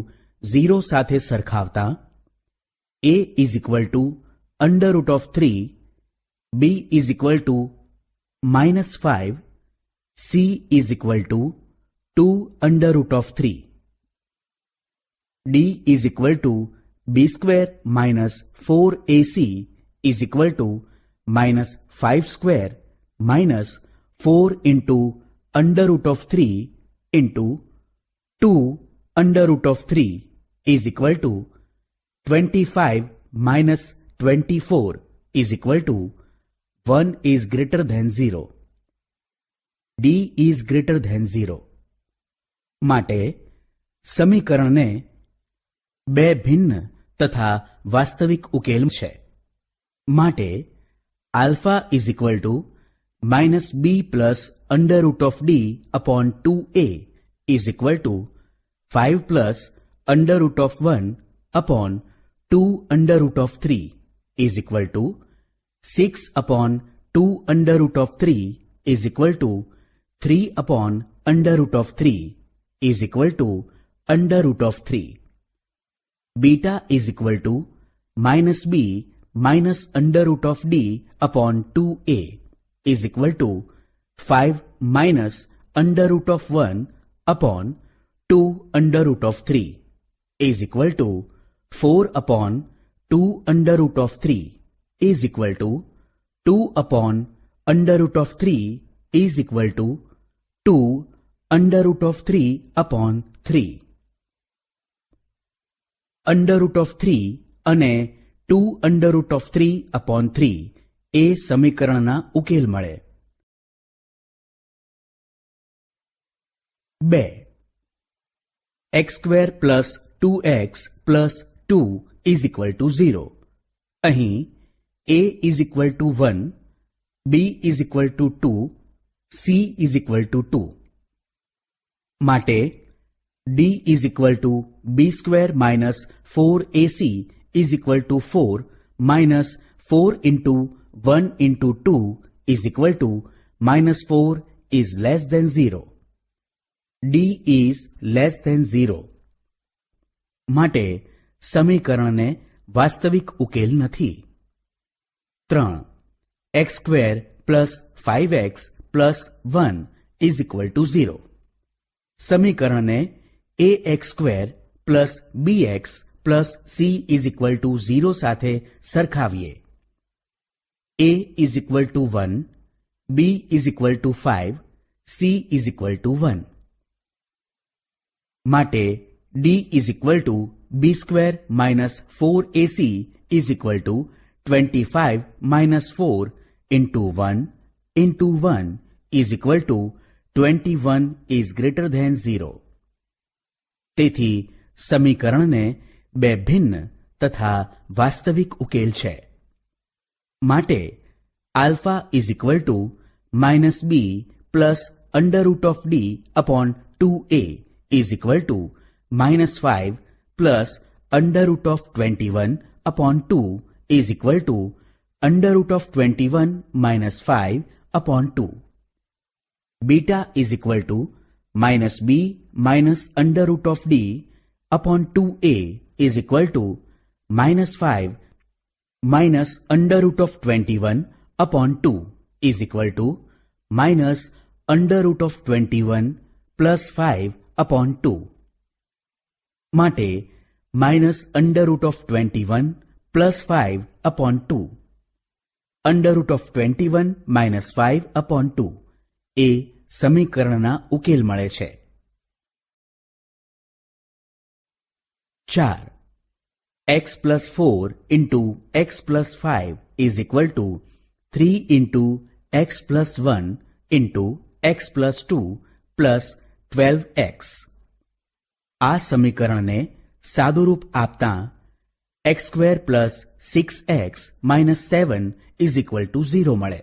0 સાથે સરખાવતા a is equal to under root of 3, b is equal to -5, c is equal two 2 under root of 3. D is equal to b square minus 4ac is equal to minus 5 square minus 4 into under root of 3 into 2 under root of 3 is equal to 25 minus 24 is equal to 1 is greater than 0. D is greater than 0. માટે સમીકરણને બે ભિન્ન તથા વાસ્તવિક ઉકેલ છે. માટે alpha is equal to minus b plus under root of d upon 2a is equal to 5 plus under root of 1 upon 2 under root of 3 is equal to 6 upon 2 under root of 3 is equal to 3 upon under root of 3 is equal to under root of 3. Beta is equal to minus b minus under root of d upon 2a is equal to 5 minus under root of 1 upon 2 under root of 3 is equal to 4 upon 2 under root of 3 is equal to 2 upon under root of 3 is equal to 2 under root of 3 upon 3. Under root of 3 અને 2 under root of 3 upon 3 એ સમીકરણના ઉકેલ મળે. 2. x square plus 2x plus 2 is equal to 0. અહીં a is equal to 1, b is equal to 2, c is equal to 2. માટે d is equal to b square minus 4ac is equal to 4 minus 4 into 1 into 2 is equal to minus 4 is less than 0. d is less than 0. માટે સમીકરણને વાસ્તવિક ઉકેલ નથી. 3. x square plus 5x plus 1 is equal to 0. સમીકરણને ax square plus bx plus c is equal to 0 સાથે સરખાવીએ. a is equal to 1, b is equal to 5, c is equal to 1. માટે d is equal to b square minus 4ac is equal two 25 minus 4 into 1 into 1 is equal two 21 is greater than 0. તેથી સમીકરણને બે ભિન્ન તથા વાસ્તવિક ઉકેલ છે. માટે alpha is equal to minus b plus under root of d upon 2a is equal to minus 5 plus under root of 21 upon 2 is equal to under root of 21 minus 5 upon 2. Beta is equal to minus b minus under root of d upon 2a is equal to minus 5 minus under root of 21 upon 2 is equal to minus under root of 21 plus 5 upon 2. માટે minus under root of 21 plus 5 upon 2. Under root of 21 minus 5 upon 2 એ સમીકરણના ઉકેલ મળે છે. 4. x plus 4 into x plus 5 is equal to 3 into x plus 1 into x plus 2 plus 12x. આ સમીકરણને સાદુરૂપ આપતા x square plus 6x minus 7 is equal to 0 મળે.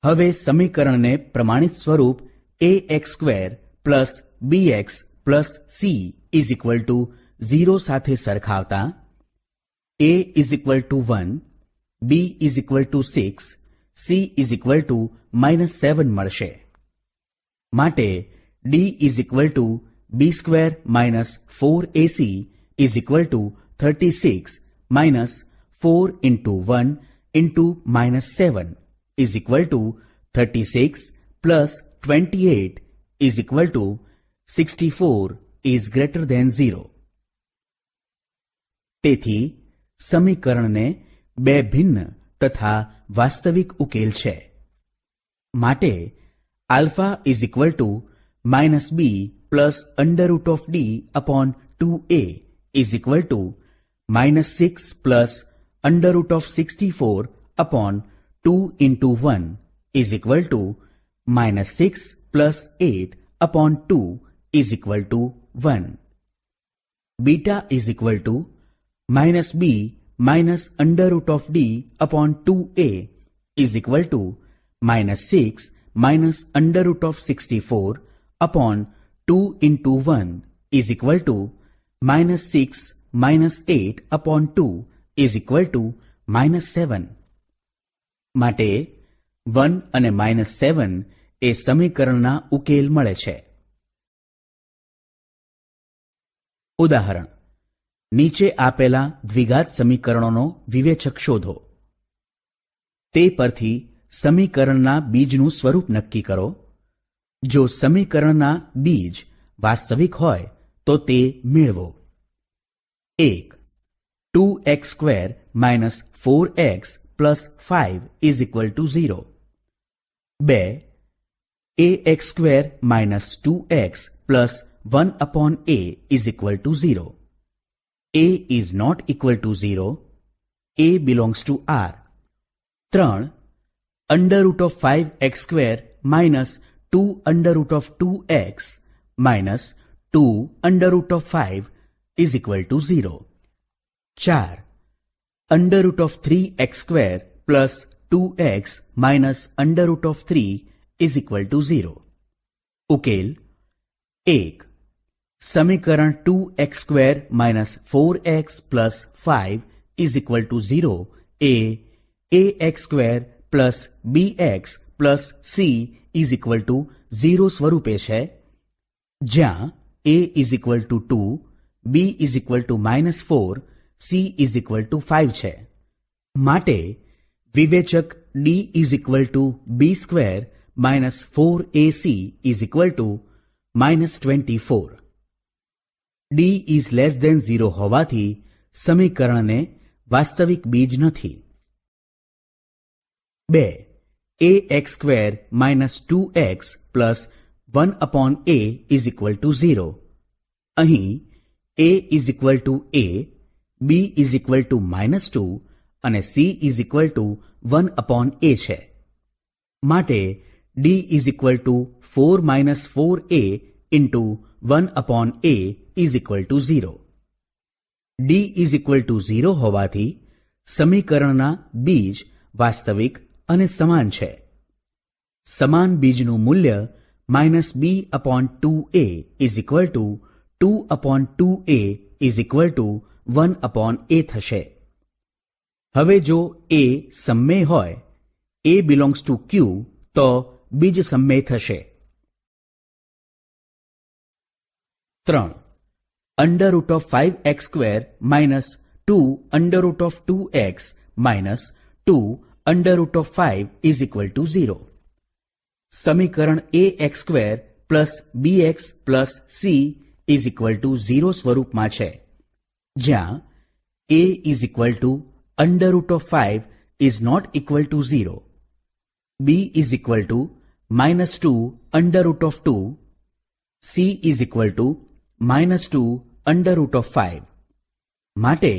હવે સમીકરણને પ્રમાણિત સ્વરૂપ ax square plus bx plus c is equal to 0 સાથે સરખાવતા a is equal to 1, b is equal to 6, c is equal two -7 મળશે. માટે d is equal to b square minus 4ac is equal two 36 minus 4 into 1 into -7 is equal to 36 plus 28 is equal to 64 is greater than 0. તેથી સમીકરણને બે ભિન્ન તથા વાસ્તવિક ઉકેલ છે. માટે alpha is equal to -b plus √d upon 2a is equal to -6 plus √64 upon 2 into 1 is equal to -6 plus 8 upon 2 is equal to 1. Beta is equal to -b minus √d upon 2a is equal to -6 minus √64 upon 2 into 1 is equal to -6 minus 8 upon 2 is equal to -7. માટે 1 અને -7 એ સમીકરણના ઉકેલ મળે છે. ઉદાહરણ: નીચે આપેલા દ્વિઘાત સમીકરણોનો વિવેચક શોધો. તે પરથી સમીકરણના બીજનું સ્વરૂપ નક્કી કરો. જો સમીકરણના બીજ વાસ્તવિક હોય તો તે મેળવો. 1. 2x² - 4x plus 5 is equal to 0. 2. ax² minus 2x plus 1 upon a is equal to 0. a is not equal to 0. a belongs to R. 3. √5x² minus 2 √2x minus 2 √5 is equal to 0. 4. √3x² plus 2x minus √3 is equal to 0. ઉકેલ: 1. સમીકરણ 2x² minus 4x plus 5 is equal to 0 A ax² plus bx plus c is equal to 0 સ્વરૂપે છે, જ્યાં a is equal to 2, b is equal to -4, c is equal to 5 છે. માટે વિવેચક d is equal to b² minus 4ac is equal to -24. d is less than 0 હોવાથી સમીકરણને વાસ્તવિક બીજ નથી. 2. ax² minus 2x plus 1 upon a is equal to 0. અહીં a is equal to a, b is equal to -2 અને c is equal to 1 upon a છે. માટે d is equal to 4 minus 4a into 1 upon a is equal to 0. d is equal to 0 હોવાથી સમીકરણના બીજ વાસ્તવિક અને સમાન છે. સમાન બીજનું મૂલ્ય -b upon 2a is equal to 2 upon 2a is equal to 1 upon a થશે. હવે જો a સમમેય હોય, a belongs to q, તો બીજ સમમેય થશે. 3. √5x² minus 2 √2x minus 2 √5 is equal to 0. સમીકરણ ax² plus bx plus c is equal to 0 સ્વરૂપમાં છે, જ્યાં a is equal to √5 is not equal to 0, b is equal to -2 √2, c is equal to -2 √5. માટે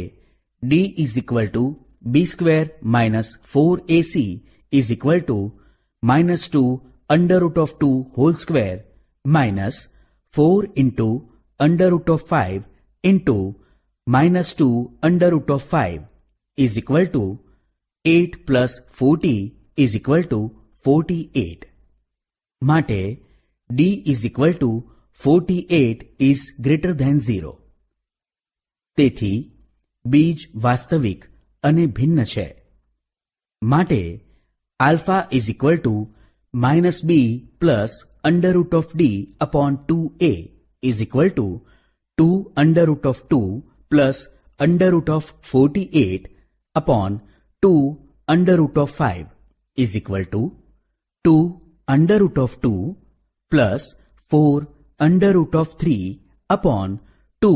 d is equal to b² minus 4ac is equal to -2 √2 whole square minus 4 into √5 into -2 √5 is equal to 8 plus 40 is equal to 48. માટે d is equal to 48 is greater than 0. તેથી બીજ વાસ્તવિક અને ભિન્ન છે. માટે alpha is equal to -b plus √d upon 2a is equal to 2 √2 plus √48 upon 2 √5 is equal to 2 √2 plus 4 under root of 3 upon 2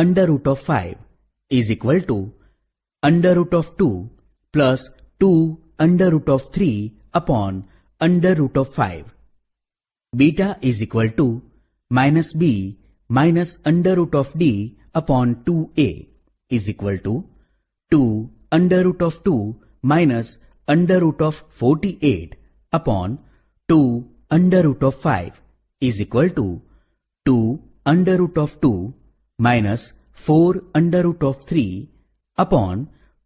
under root of 5 is equal to under root of 2 plus 2 under root of 3 upon under root of 5. Beta is equal to minus b minus under root of d upon 2a is equal to 2 under root of 2 minus under root of 48 upon 2 under root of 5 is equal to 2 under root of 2 minus 4 under root of 3 upon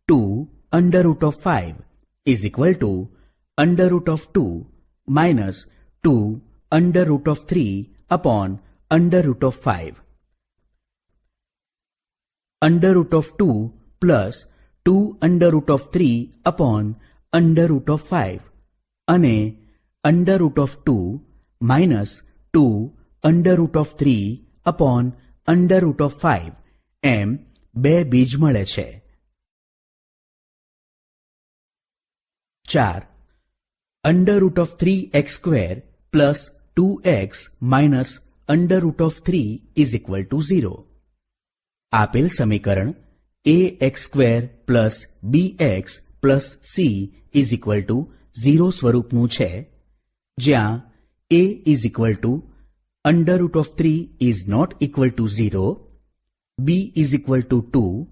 2 under root of 5 is equal to under root of 2 minus 2 under root of 3 upon under root of 5. Under root of 2 plus 2 under root of 3 upon under root of 5 અને under root of 2 minus 2 under root of 3 upon under root of 5 એમ બે બીજ મળે છે. 4. Under root of 3x square plus 2x minus under root of 3 is equal to 0. આપેલ સમીકરણ ax square plus bx plus c is equal to 0 સ્વરૂપનું છે, જ્યાં a is equal to under root of 3 is not equal to 0, b is equal to 2,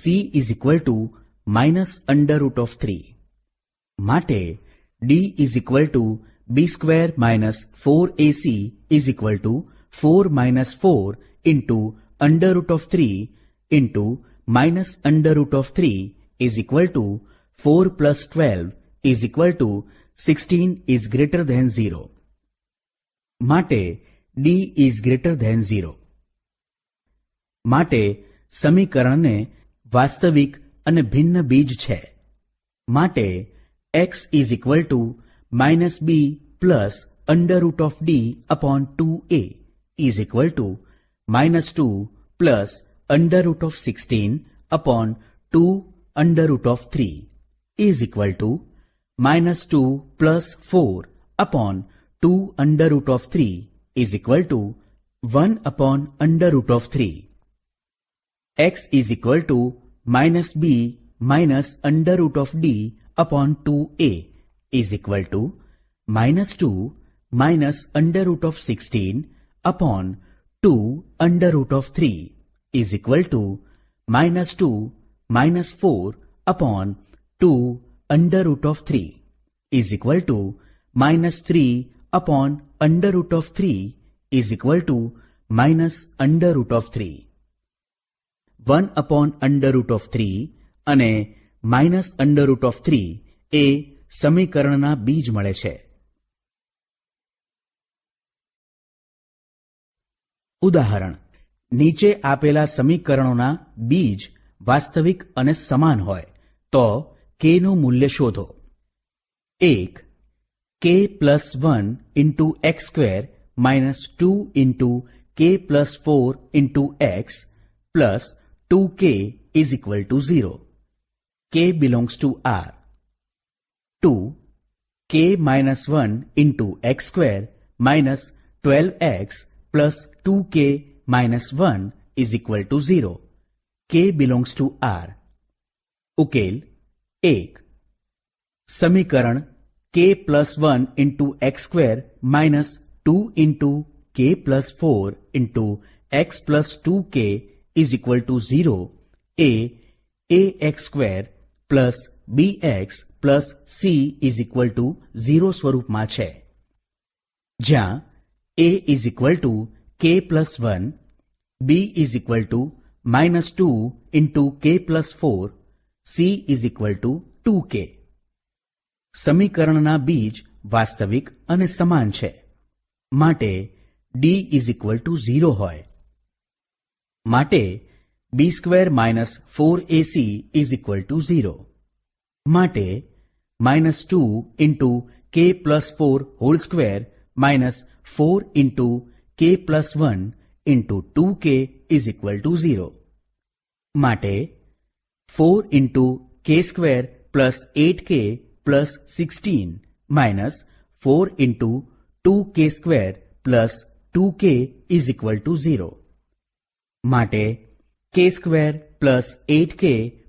c is equal to minus under root of 3. માટે d is equal to b square minus 4ac is equal to 4 minus 4 into under root of 3 into minus under root of 3 is equal to 4 plus 12 is equal to 16 is greater than 0. માટે d is greater than 0. માટે સમીકરણને વાસ્તવિક અને ભિન્ન બીજ છે. માટે x is equal to minus b plus under root of d upon 2a is equal to minus 2 plus under root of 16 upon 2 under root of 3 is equal to minus 2 plus 4 upon 2 under root of 3 is equal to 1 upon under root of 3. X is equal to minus b minus under root of d upon 2a is equal to minus 2 minus under root of 16 upon 2 under root of 3 is equal to minus 2 minus 4 upon 2 under root of 3 is equal to minus 3 upon under root of 3 is equal to minus under root of 3. 1 upon under root of 3 અને minus under root of 3 એ સમીકરણના બીજ મળે છે. ઉદાહરણ: નીચે આપેલા સમીકરણોના બીજ વાસ્તવિક અને સમાન હોય તો k નું મૂલ્ય શોધો. 1. k plus 1 into x square minus 2 into k plus 4 into x plus 2k is equal to 0. k belongs to R. 2. k minus 1 into x square minus 12x plus 2k minus 1 is equal to 0. k belongs to R. ઉકેલ 1. સમીકરણ k plus 1 into x square minus 2 into k plus 4 into x plus 2k is equal to 0 A ax square plus bx plus c is equal to 0 સ્વરૂપમાં છે, જ્યાં a is equal to k plus 1, b is equal to minus 2 into k plus 4, c is equal to 2k. સમીકરણના બીજ વાસ્તવિક અને સમાન છે, માટે d is equal to 0 હોય. માટે b square minus 4ac is equal to 0. માટે minus 2 into k plus 4 whole square minus 4 into k plus 1 into 2k is equal to 0. માટે 4 into k square plus 8k plus 16 minus 4 into 2k square plus 2k is equal to 0. માટે k square plus 8k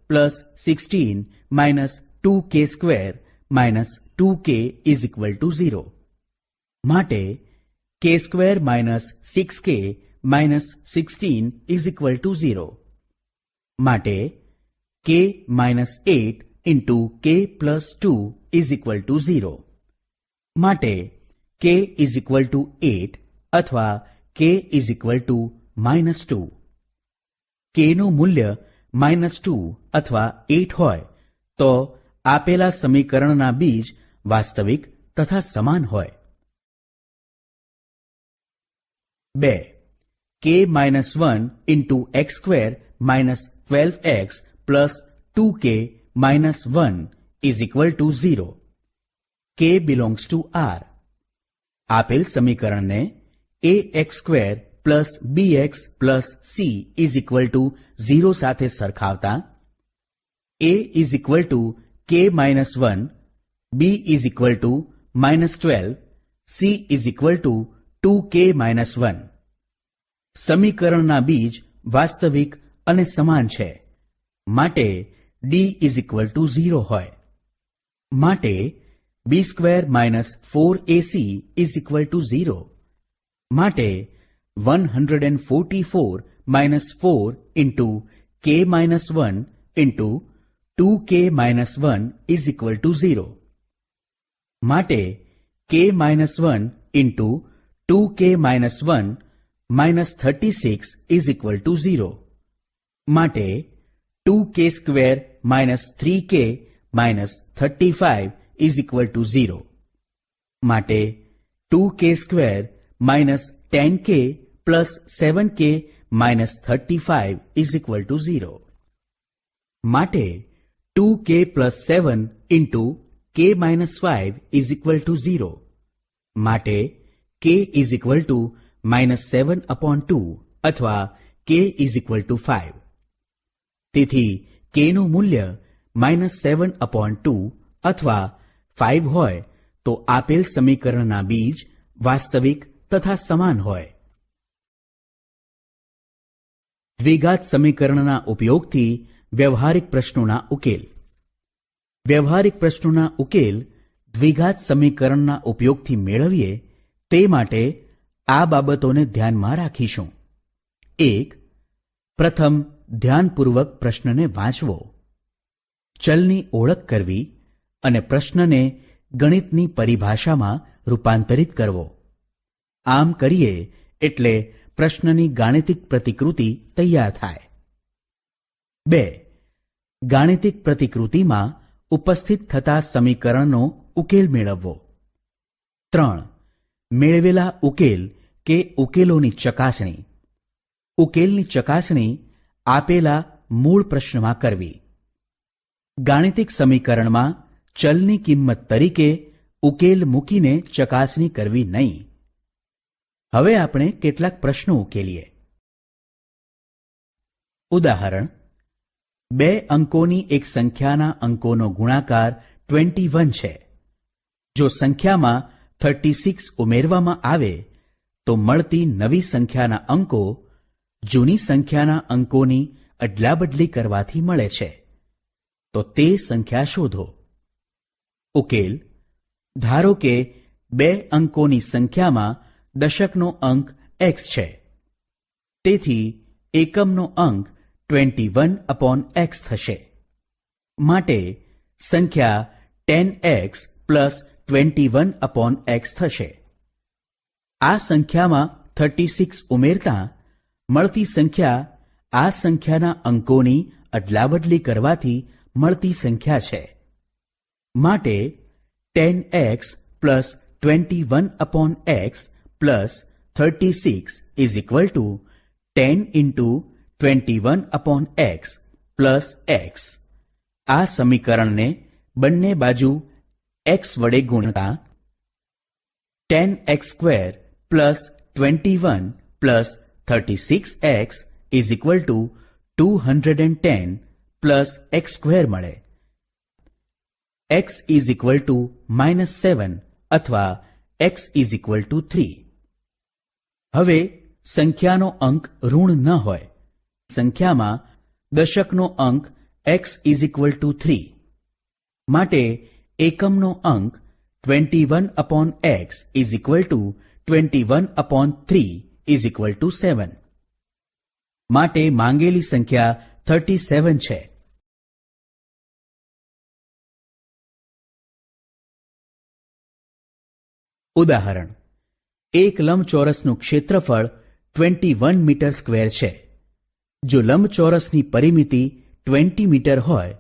plus 16 minus 2k square minus 2k is equal to 0. માટે k square minus 6k minus 16 is equal to 0. માટે k minus 8 into k plus 2 is equal to 0. માટે k ઇઝ ઇક્વલ ટુ 8 અથવા k is equal two -2. k નું મૂલ્ય -2 અથવા 8 હોય તો આપેલા સમીકરણના બીજ વાસ્તવિક તથા સમાન હોય. 2. k -1 into x square minus 12x plus 2k -1 is equal to 0. k belongs to R. આપેલ સમીકરણને ax square plus bx plus c is equal to 0 સાથે સરખાવતા a is equal two k -1, b is equal two -12, c is equal two 2k -1. સમીકરણના બીજ વાસ્તવિક અને સમાન છે માટે d ઇઝ ઇક્વલ ટુ 0 હોય. માટે b square minus 4ac is equal to 0. માટે 144 minus 4 into k -1 into 2k -1 is equal to 0. માટે k -1 into 2k -1 minus 36 is equal to 0. માટે 2k square minus 3k minus 35 is equal to 0. માટે 2k square minus 10k plus 7k minus 35 is equal to 0. માટે 2k plus 7 into k minus 5 is equal to 0. માટે k ઇઝ ઇક્વલ ટુ -7/2 અથવા k ઇઝ ઇક્વલ ટુ 5. તેથી k નું મૂલ્ય -7/2 અથવા 5 હોય તો આપેલ સમીકરણના બીજ વાસ્તવિક તથા સમાન હોય. દ્વિઘાત સમીકરણના ઉપયોગથી વ્યવહારિક પ્રશ્નોના ઉકેલ. વ્યવહારિક પ્રશ્નોના ઉકેલ દ્વિઘાત સમીકરણના ઉપયોગથી મેળવીએ તે માટે આ બાબતોને ધ્યાનમાં રાખીશું. 1. પ્રથમ ધ્યાનપૂર્વક પ્રશ્નને વાંચવો. ચલની ઓળખ કરવી અને પ્રશ્નને ગણિતની પરિભાષામાં રૂપાંતરિત કરવો. આમ કરીએ એટલે પ્રશ્નની ગાણિતિક પ્રતિકૃતિ તૈયાર થાય. 2. ગાણિતિક પ્રતિકૃતિમાં ઉપસ્થિત થતા સમીકરણનો ઉકેલ મેળવવો. 3. મેળવેલા ઉકેલ કે ઉકેલોની ચકાસણી. ઉકેલની ચકાસણી આપેલા મૂળ પ્રશ્નમાં કરવી. ગાણિતિક સમીકરણમાં ચલની કિંમત તરીકે ઉકેલ મૂકીને ચકાસણી કરવી નહીં. હવે આપણે કેટલાક પ્રશ્નો ઉકેલીએ. ઉદાહરણ: 2 અંકોની એક સંખ્યાના અંકોનો ગુણાકાર 21 છે. જો સંખ્યામાં 36 ઉમેરવામાં આવે તો મળતી નવી સંખ્યાના અંકો જૂની સંખ્યાના અંકોની અદલાબદલી કરવાથી મળે છે. તો તે સંખ્યા શોધો. ઉકેલ: ધારો કે 2 અંકોની સંખ્યામાં દશકનો અંક x છે. તેથી એકમનો અંક 21/x થશે. માટે સંખ્યા 10x પ્લસ 21/x થશે. આ સંખ્યામાં 36 ઉમેરતા મળતી સંખ્યા આ સંખ્યાના અંકોની અદલાબદલી કરવાથી મળતી સંખ્યા છે. માટે 10x plus 21/x plus 36 is equal two 10 into 21/x plus x. આ સમીકરણને બંને બાજુ x વડે ગુણતા 10x square plus 21 plus 36x is equal two 210 plus x square મળે. x ઇઝ ઇક્વલ ટુ -7 અથવા x ઇઝ ઇક્વલ ટુ 3. હવે સંખ્યાનો અંક ઋણ ન હોય, સંખ્યામાં દશકનો અંક x = 3, માટે એકમનો અંક 21/x = 21/3 = 7. માટે માંગેલી સંખ્યા 37 છે. ઉદાહરણ: એક લંબચોરસનું ક્ષેત્રફળ 21 મીટર સ્ક્વેર છે. જો લંબચોરસની પરિમિતિ 20 મીટર હોય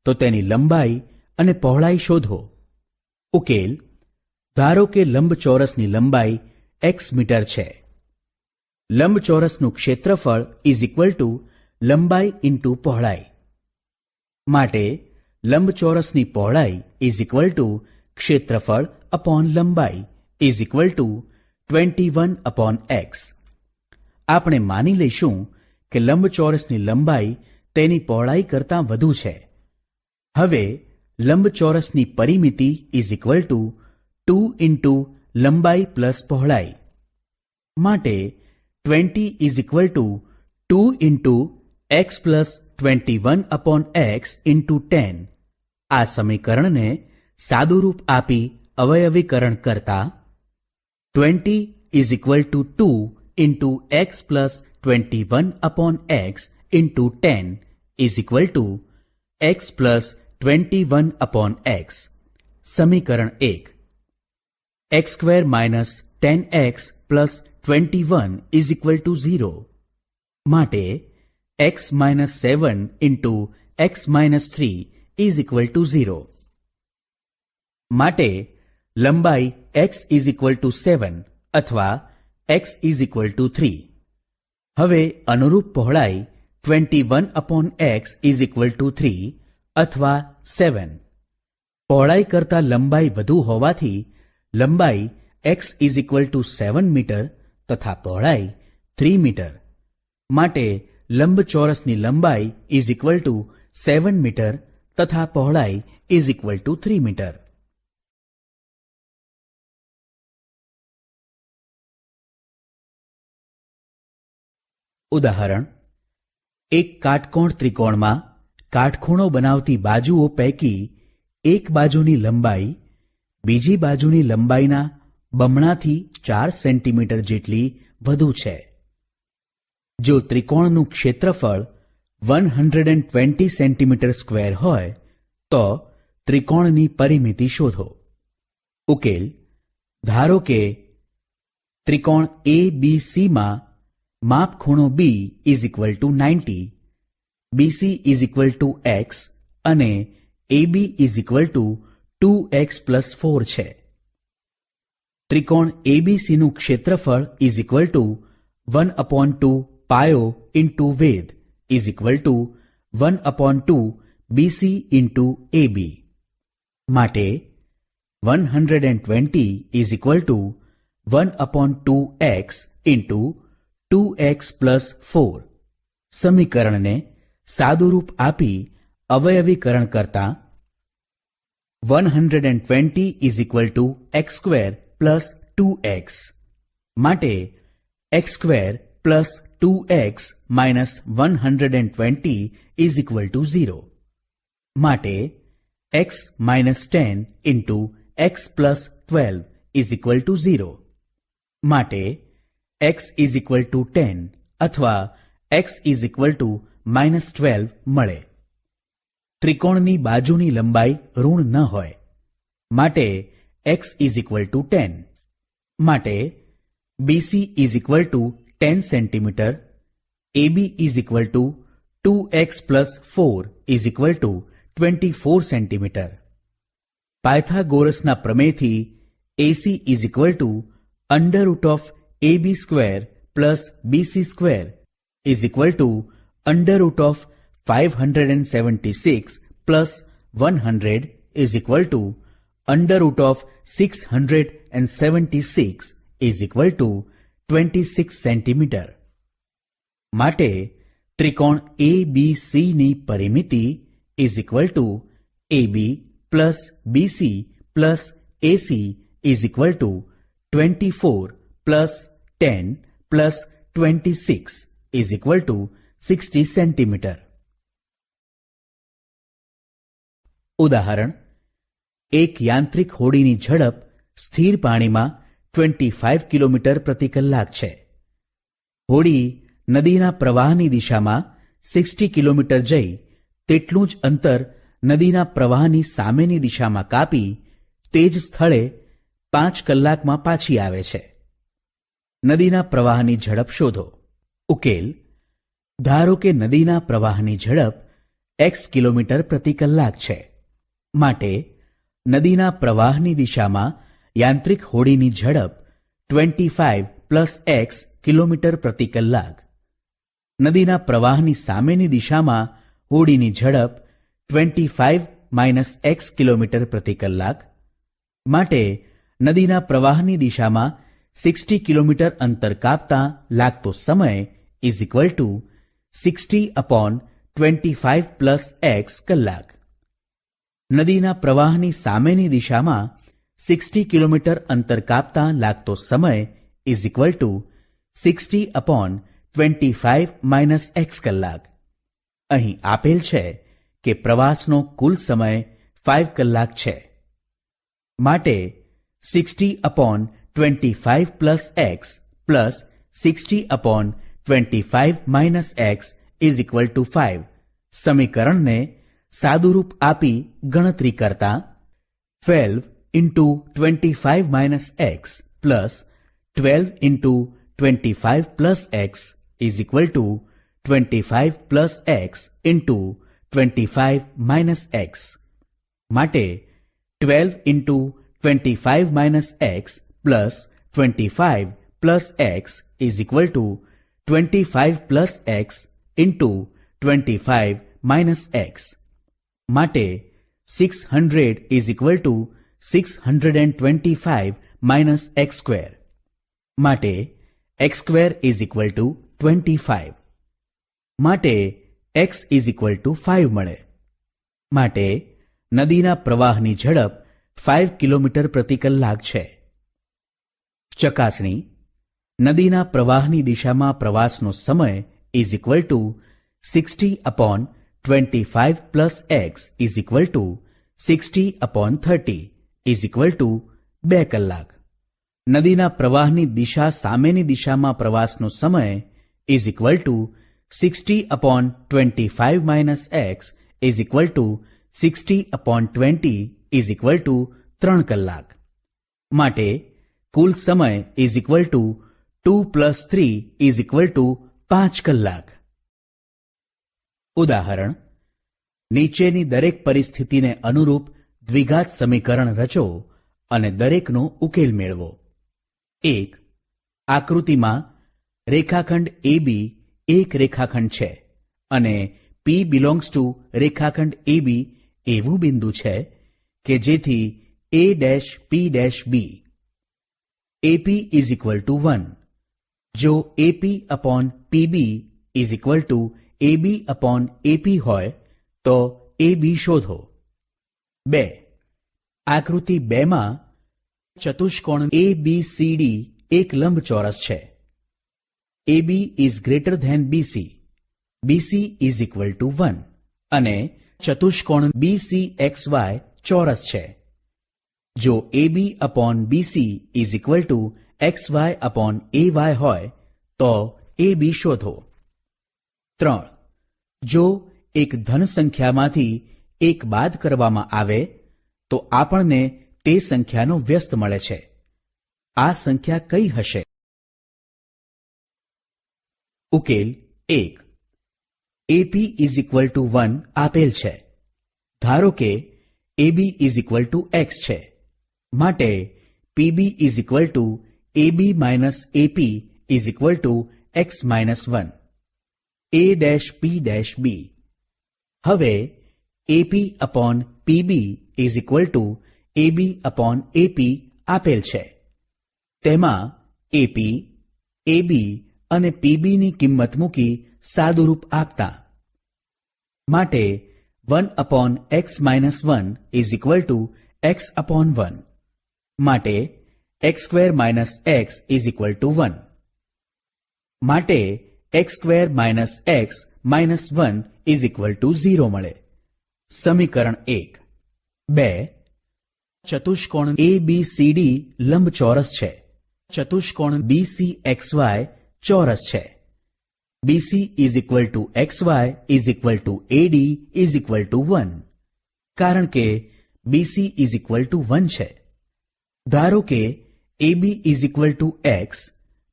તો તેની લંબાઈ અને પહોળાઈ શોધો. ઉકેલ: ધારો કે લંબચોરસની લંબાઈ x મીટર છે. લંબચોરસનું ક્ષેત્રફળ = લંબાઈ × પહોળાઈ. માટે લંબચોરસની પહોળાઈ = ક્ષેત્રફળ / લંબાઈ = 21/x. આપણે માની લઈશું કે લંબચોરસની લંબાઈ તેની પહોળાઈ કરતાં વધુ છે. હવે લંબચોરસની પરિમિતિ = 2 × લંબાઈ + પહોળાઈ. માટે 20 = 2 × x + 21/x × 10. આ સમીકરણને સાદુરૂપ આપી અવયવીકરણ કરતા 20 = 2 × x + 21/x × 10 = x + 21/x. સમીકરણ 1. x² - 10x + 21 = 0. માટે x - 7 × x - 3 = 0. માટે લંબાઈ x = 7 અથવા x = 3. હવે અનુરૂપ પહોળાઈ 21/x = 3 અથવા 7. પહોળાઈ કરતાં લંબાઈ વધુ હોવાથી લંબાઈ x = 7 મીટર તથા પહોળાઈ 3 મીટર. માટે લંબચોરસની લંબાઈ = 7 મીટર તથા પહોળાઈ = 3 મીટર. ઉદાહરણ: એક કાટકોણ ત્રિકોણમાં કાટખૂણો બનાવતી બાજુઓ પૈકી એક બાજુની લંબાઈ બીજી બાજુની લંબાઈના બમણાથી 4 સેન્ટીમીટર જેટલી વધુ છે. જો ત્રિકોણનું ક્ષેત્રફળ 120 સેન્ટીમીટર સ્ક્વેર હોય તો ત્રિકોણની પરિમિતિ શોધો. ઉકેલ: ધારો કે ત્રિકોણ ABC માં માપખૂણો B = 90, BC = x અને AB = 2x + 4 છે. ત્રિકોણ ABCનું ક્ષેત્રફળ = 1/2 પાયો × વેધ = 1/2 BC × AB. માટે 120 = 1/2x × 2x + 4. સમીકરણને સાદુરૂપ આપી અવયવીકરણ કરતા 120 = x² + 2x. માટે x² + 2x - 120 = 0. માટે x - 10 × x + 12 = 0. માટે x = 10 અથવા x = -12 મળે. ત્રિકોણની બાજુની લંબાઈ ઋણ ન હોય. માટે x = 10. માટે BC = 10 centimetre, AB = 2x + 4 = 24 centimetre. પાયથાગોરસના પ્રમેયથી AC = √AB² + BC² = √576 + 100 √676 26 સેન્ટીમીટર. માટે ત્રિકોણ ABC ની પરિમિતિ AB + BC + AC = 24 + 10 plus 26 is equal two 60 centimetre. ઉદાહરણ: એક યાંત્રિક હોડીની ઝડપ સ્થિર પાણીમાં 25 કિલોમીટર પ્રતિ કલાક છે. હોડી નદીના પ્રવાહની દિશામાં 60 કિલોમીટર જઈ તેટલું જ અંતર નદીના પ્રવાહની સામેની દિશામાં કાપી તે જ સ્થળે 5 કલાકમાં પાછી આવે છે. નદીના પ્રવાહની ઝડપ શોધો. ઉકેલ: ધારો કે નદીના પ્રવાહની ઝડપ x કિલોમીટર પ્રતિ કલાક છે. માટે નદીના પ્રવાહની દિશામાં યાંત્રિક હોડીની ઝડપ 25 પ્લસ x કિલોમીટર પ્રતિ કલાક. નદીના પ્રવાહની સામેની દિશામાં હોડીની ઝડપ 25 માઇનસ x કિલોમીટર પ્રતિ કલાક. માટે નદીના પ્રવાહની દિશામાં 60 કિલોમીટર અંતર કાપતા લાગતો સમય is equal two 60/25 plus x કલાક. નદીના પ્રવાહની સામેની દિશામાં 60 કિલોમીટર અંતર કાપતા લાગતો સમય is equal two 60/25 minus x કલાક. અહીં આપેલ છે કે પ્રવાસનો કુલ સમય 5 કલાક છે. માટે 60/25 plus x plus 60/25 minus x is equal to 5 સમીકરણને સાદુરૂપ આપી ગણતરી કરતા 12 into 25 minus x plus 12 into 25 plus x is equal two 25 plus x into 25 minus x. માટે 12 into 25 minus x plus 25 plus x is equal two 25 plus x into 25 minus x. માટે 600 is equal two 625 minus x square. માટે x square is equal two 25. માટે x ઇઝ ઇક્વલ ટુ 5 મળે. માટે નદીના પ્રવાહની ઝડપ 5 કિલોમીટર પ્રતિ કલાક છે. ચકાસણી: નદીના પ્રવાહની દિશામાં પ્રવાસનો સમય is equal two 60/25 plus x is equal two 60/30 is equal two 2 કલાક. નદીના પ્રવાહની દિશા સામેની દિશામાં પ્રવાસનો સમય is equal two 60/25 minus x is equal two 60/20 is equal to 3 કલાક. માટે કુલ સમય is equal two 2 plus 3 is equal to 5 કલાક. ઉદાહરણ: નીચેની દરેક પરિસ્થિતિને અનુરૂપ દ્વિઘાત સમીકરણ રચો અને દરેકનો ઉકેલ મેળવો. 1. આકૃતિમાં રેખાખંડ AB એક રેખાખંડ છે અને P બિલોંગ્સ ટુ રેખાખંડ AB એવું બિંદુ છે કે જેથી A', P', B. AP is equal to 1. જો AP upon PB is equal two AB upon AP હોય તો AB શોધો. 2. આકૃતિ 2માં ચતુષ્કોણ ABCD એક લંબચોરસ છે. AB is greater than BC. BC is equal to 1 અને ચતુષ્કોણ BCXY ચોરસ છે. જો AB upon BC is equal to XY upon AY હોય તો AB શોધો. 3. જો એક ધન સંખ્યામાંથી એક બાદ કરવામાં આવે તો આપણને તે સંખ્યાનો વ્યસ્ત મળે છે. આ સંખ્યા કઈ હશે? ઉકેલ: 1. AP ઇઝ ઇક્વલ ટુ 1 આપેલ છે. ધારો કે AB is equal two x છે. માટે PB is equal two AB minus AP is equal two x minus 1. A', P', B. હવે AP upon PB is equal two AB upon AP આપેલ છે. તેમાં AP, AB અને PB ની કિંમત મૂકી સાદુરૂપ આપતા માટે 1 upon x minus 1 is equal two x upon 1. માટે x square minus x is equal to 1. માટે x square minus x minus 1 is equal to 0 મળે. સમીકરણ 1. 2. ચતુષ્કોણ ABCD લંબચોરસ છે. ચતુષ્કોણ BCXY ચોરસ છે. BC is equal to XY is equal two AD is equal to 1. કારણ કે BC ઇઝ ઇક્વલ ટુ 1 છે. ધારો કે AB is equal two X,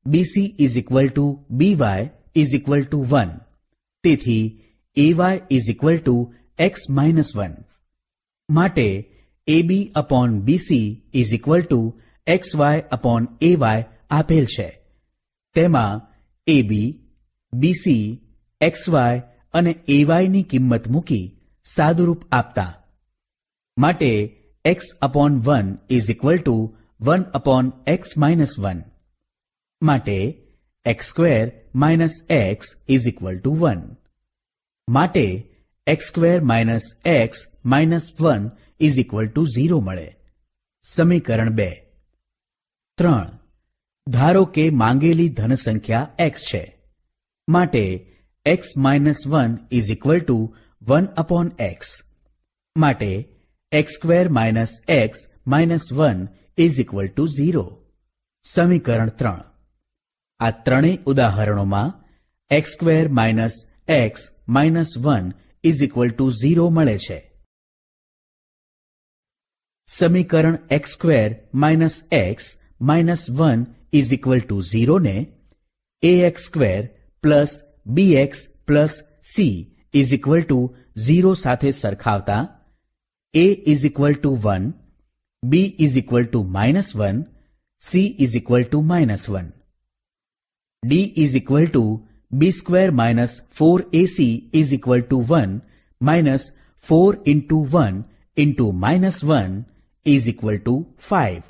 BC is equal two BY is equal to 1. તેથી AY is equal two X minus 1. માટે AB upon BC is equal to XY upon AY આપેલ છે. તેમાં AB, BC, XY અને AY ની કિંમત મૂકી સાદુરૂપ આપતા. માટે x upon 1 is equal to 1 upon x minus 1. માટે x square minus x is equal to 1. માટે x square minus x minus 1 is equal to 0 મળે. સમીકરણ 2. 3. ધારો કે માંગેલી ધન સંખ્યા x છે. માટે x minus 1 is equal to 1 upon x. માટે x square minus x minus 1 is equal to 0. સમીકરણ 3. આ ત્રણેય ઉદાહરણોમાં x square minus x minus 1 is equal to 0 મળે છે. સમીકરણ x square minus x minus 1 is equal to 0 ને ax square plus bx plus c is equal to 0 સાથે સરખાવતા a is equal to 1, b is equal to minus 1, c is equal to minus 1. d is equal to b square minus 4ac is equal to 1 minus 4 into 1 into minus 1 is equal to 5.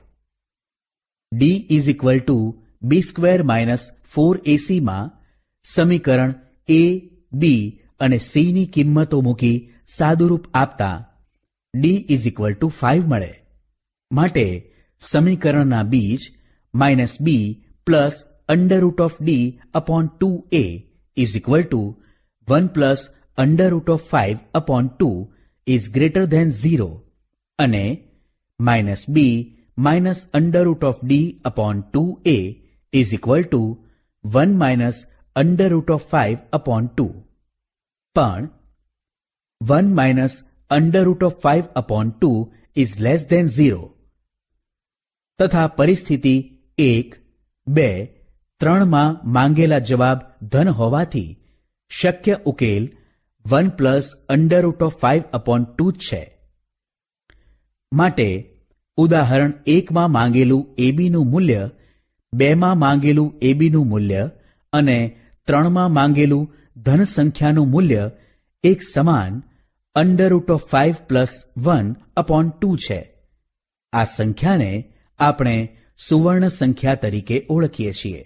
d is equal to b square minus 4ac માં સમીકરણ a, b અને c ની કિંમતો મૂકી સાદુરૂપ આપતા d ઇઝ ઇક્વલ ટુ 5 મળે. માટે સમીકરણના બીજ minus b plus under root of d upon 2a is equal to 1 plus under root of 5 upon 2 is greater than 0 અને minus b minus under root of d upon 2a is equal to 1 minus under root of 5 upon 2. પણ 1 minus under root of 5 upon 2 is less than 0 તથા પરિસ્થિતિ 1, 2, 3 માં માંગેલા જવાબ ધન હોવાથી શક્ય ઉકેલ 1 plus under root of 5 upon 2 જ છે. માટે ઉદાહરણ 1 માં માંગેલું AB નું મૂલ્ય, 2 માં માંગેલું AB નું મૂલ્ય અને 3 માં માંગેલું ધન સંખ્યાનું મૂલ્ય એક સમાન under root of 5 plus 1 upon 2 છે. આ સંખ્યાને આપણે સુવર્ણ સંખ્યા તરીકે ઓળખીએ છીએ.